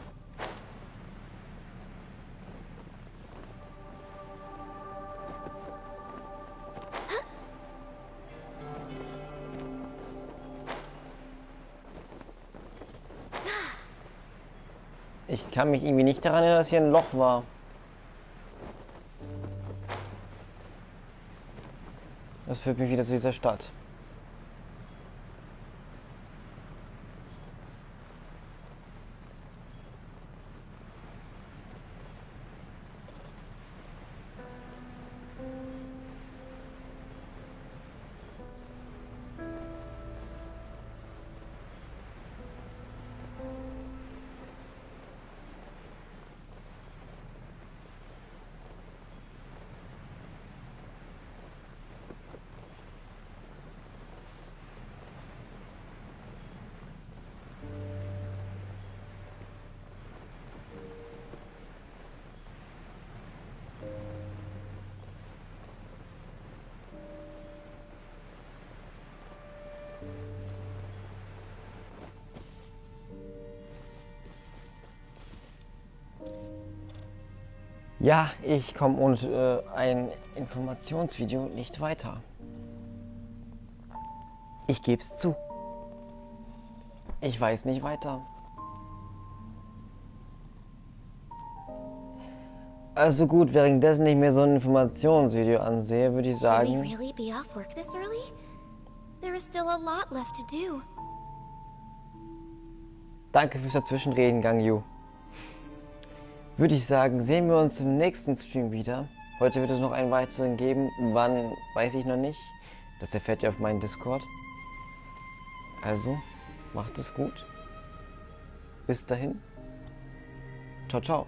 Speaker 1: Ich kann mich irgendwie nicht daran erinnern, dass hier ein Loch war. Das führt mich wieder zu dieser Stadt. Ja, ich komme ohne ein Informationsvideo nicht weiter. Ich gebe es zu. Ich weiß nicht weiter. Also gut, währenddessen ich mir so ein Informationsvideo ansehe, würde ich
Speaker 3: Should we
Speaker 1: sagen...
Speaker 3: really be off work this early? There is still a lot left to do.
Speaker 1: Danke fürs Dazwischenreden, Gangyu. Würde ich sagen, sehen wir uns im nächsten Stream wieder. Heute wird es noch einen weiteren geben. Wann, weiß ich noch nicht. Das erfährt ihr auf meinem Discord. Also, macht es gut. Bis dahin. Ciao, ciao.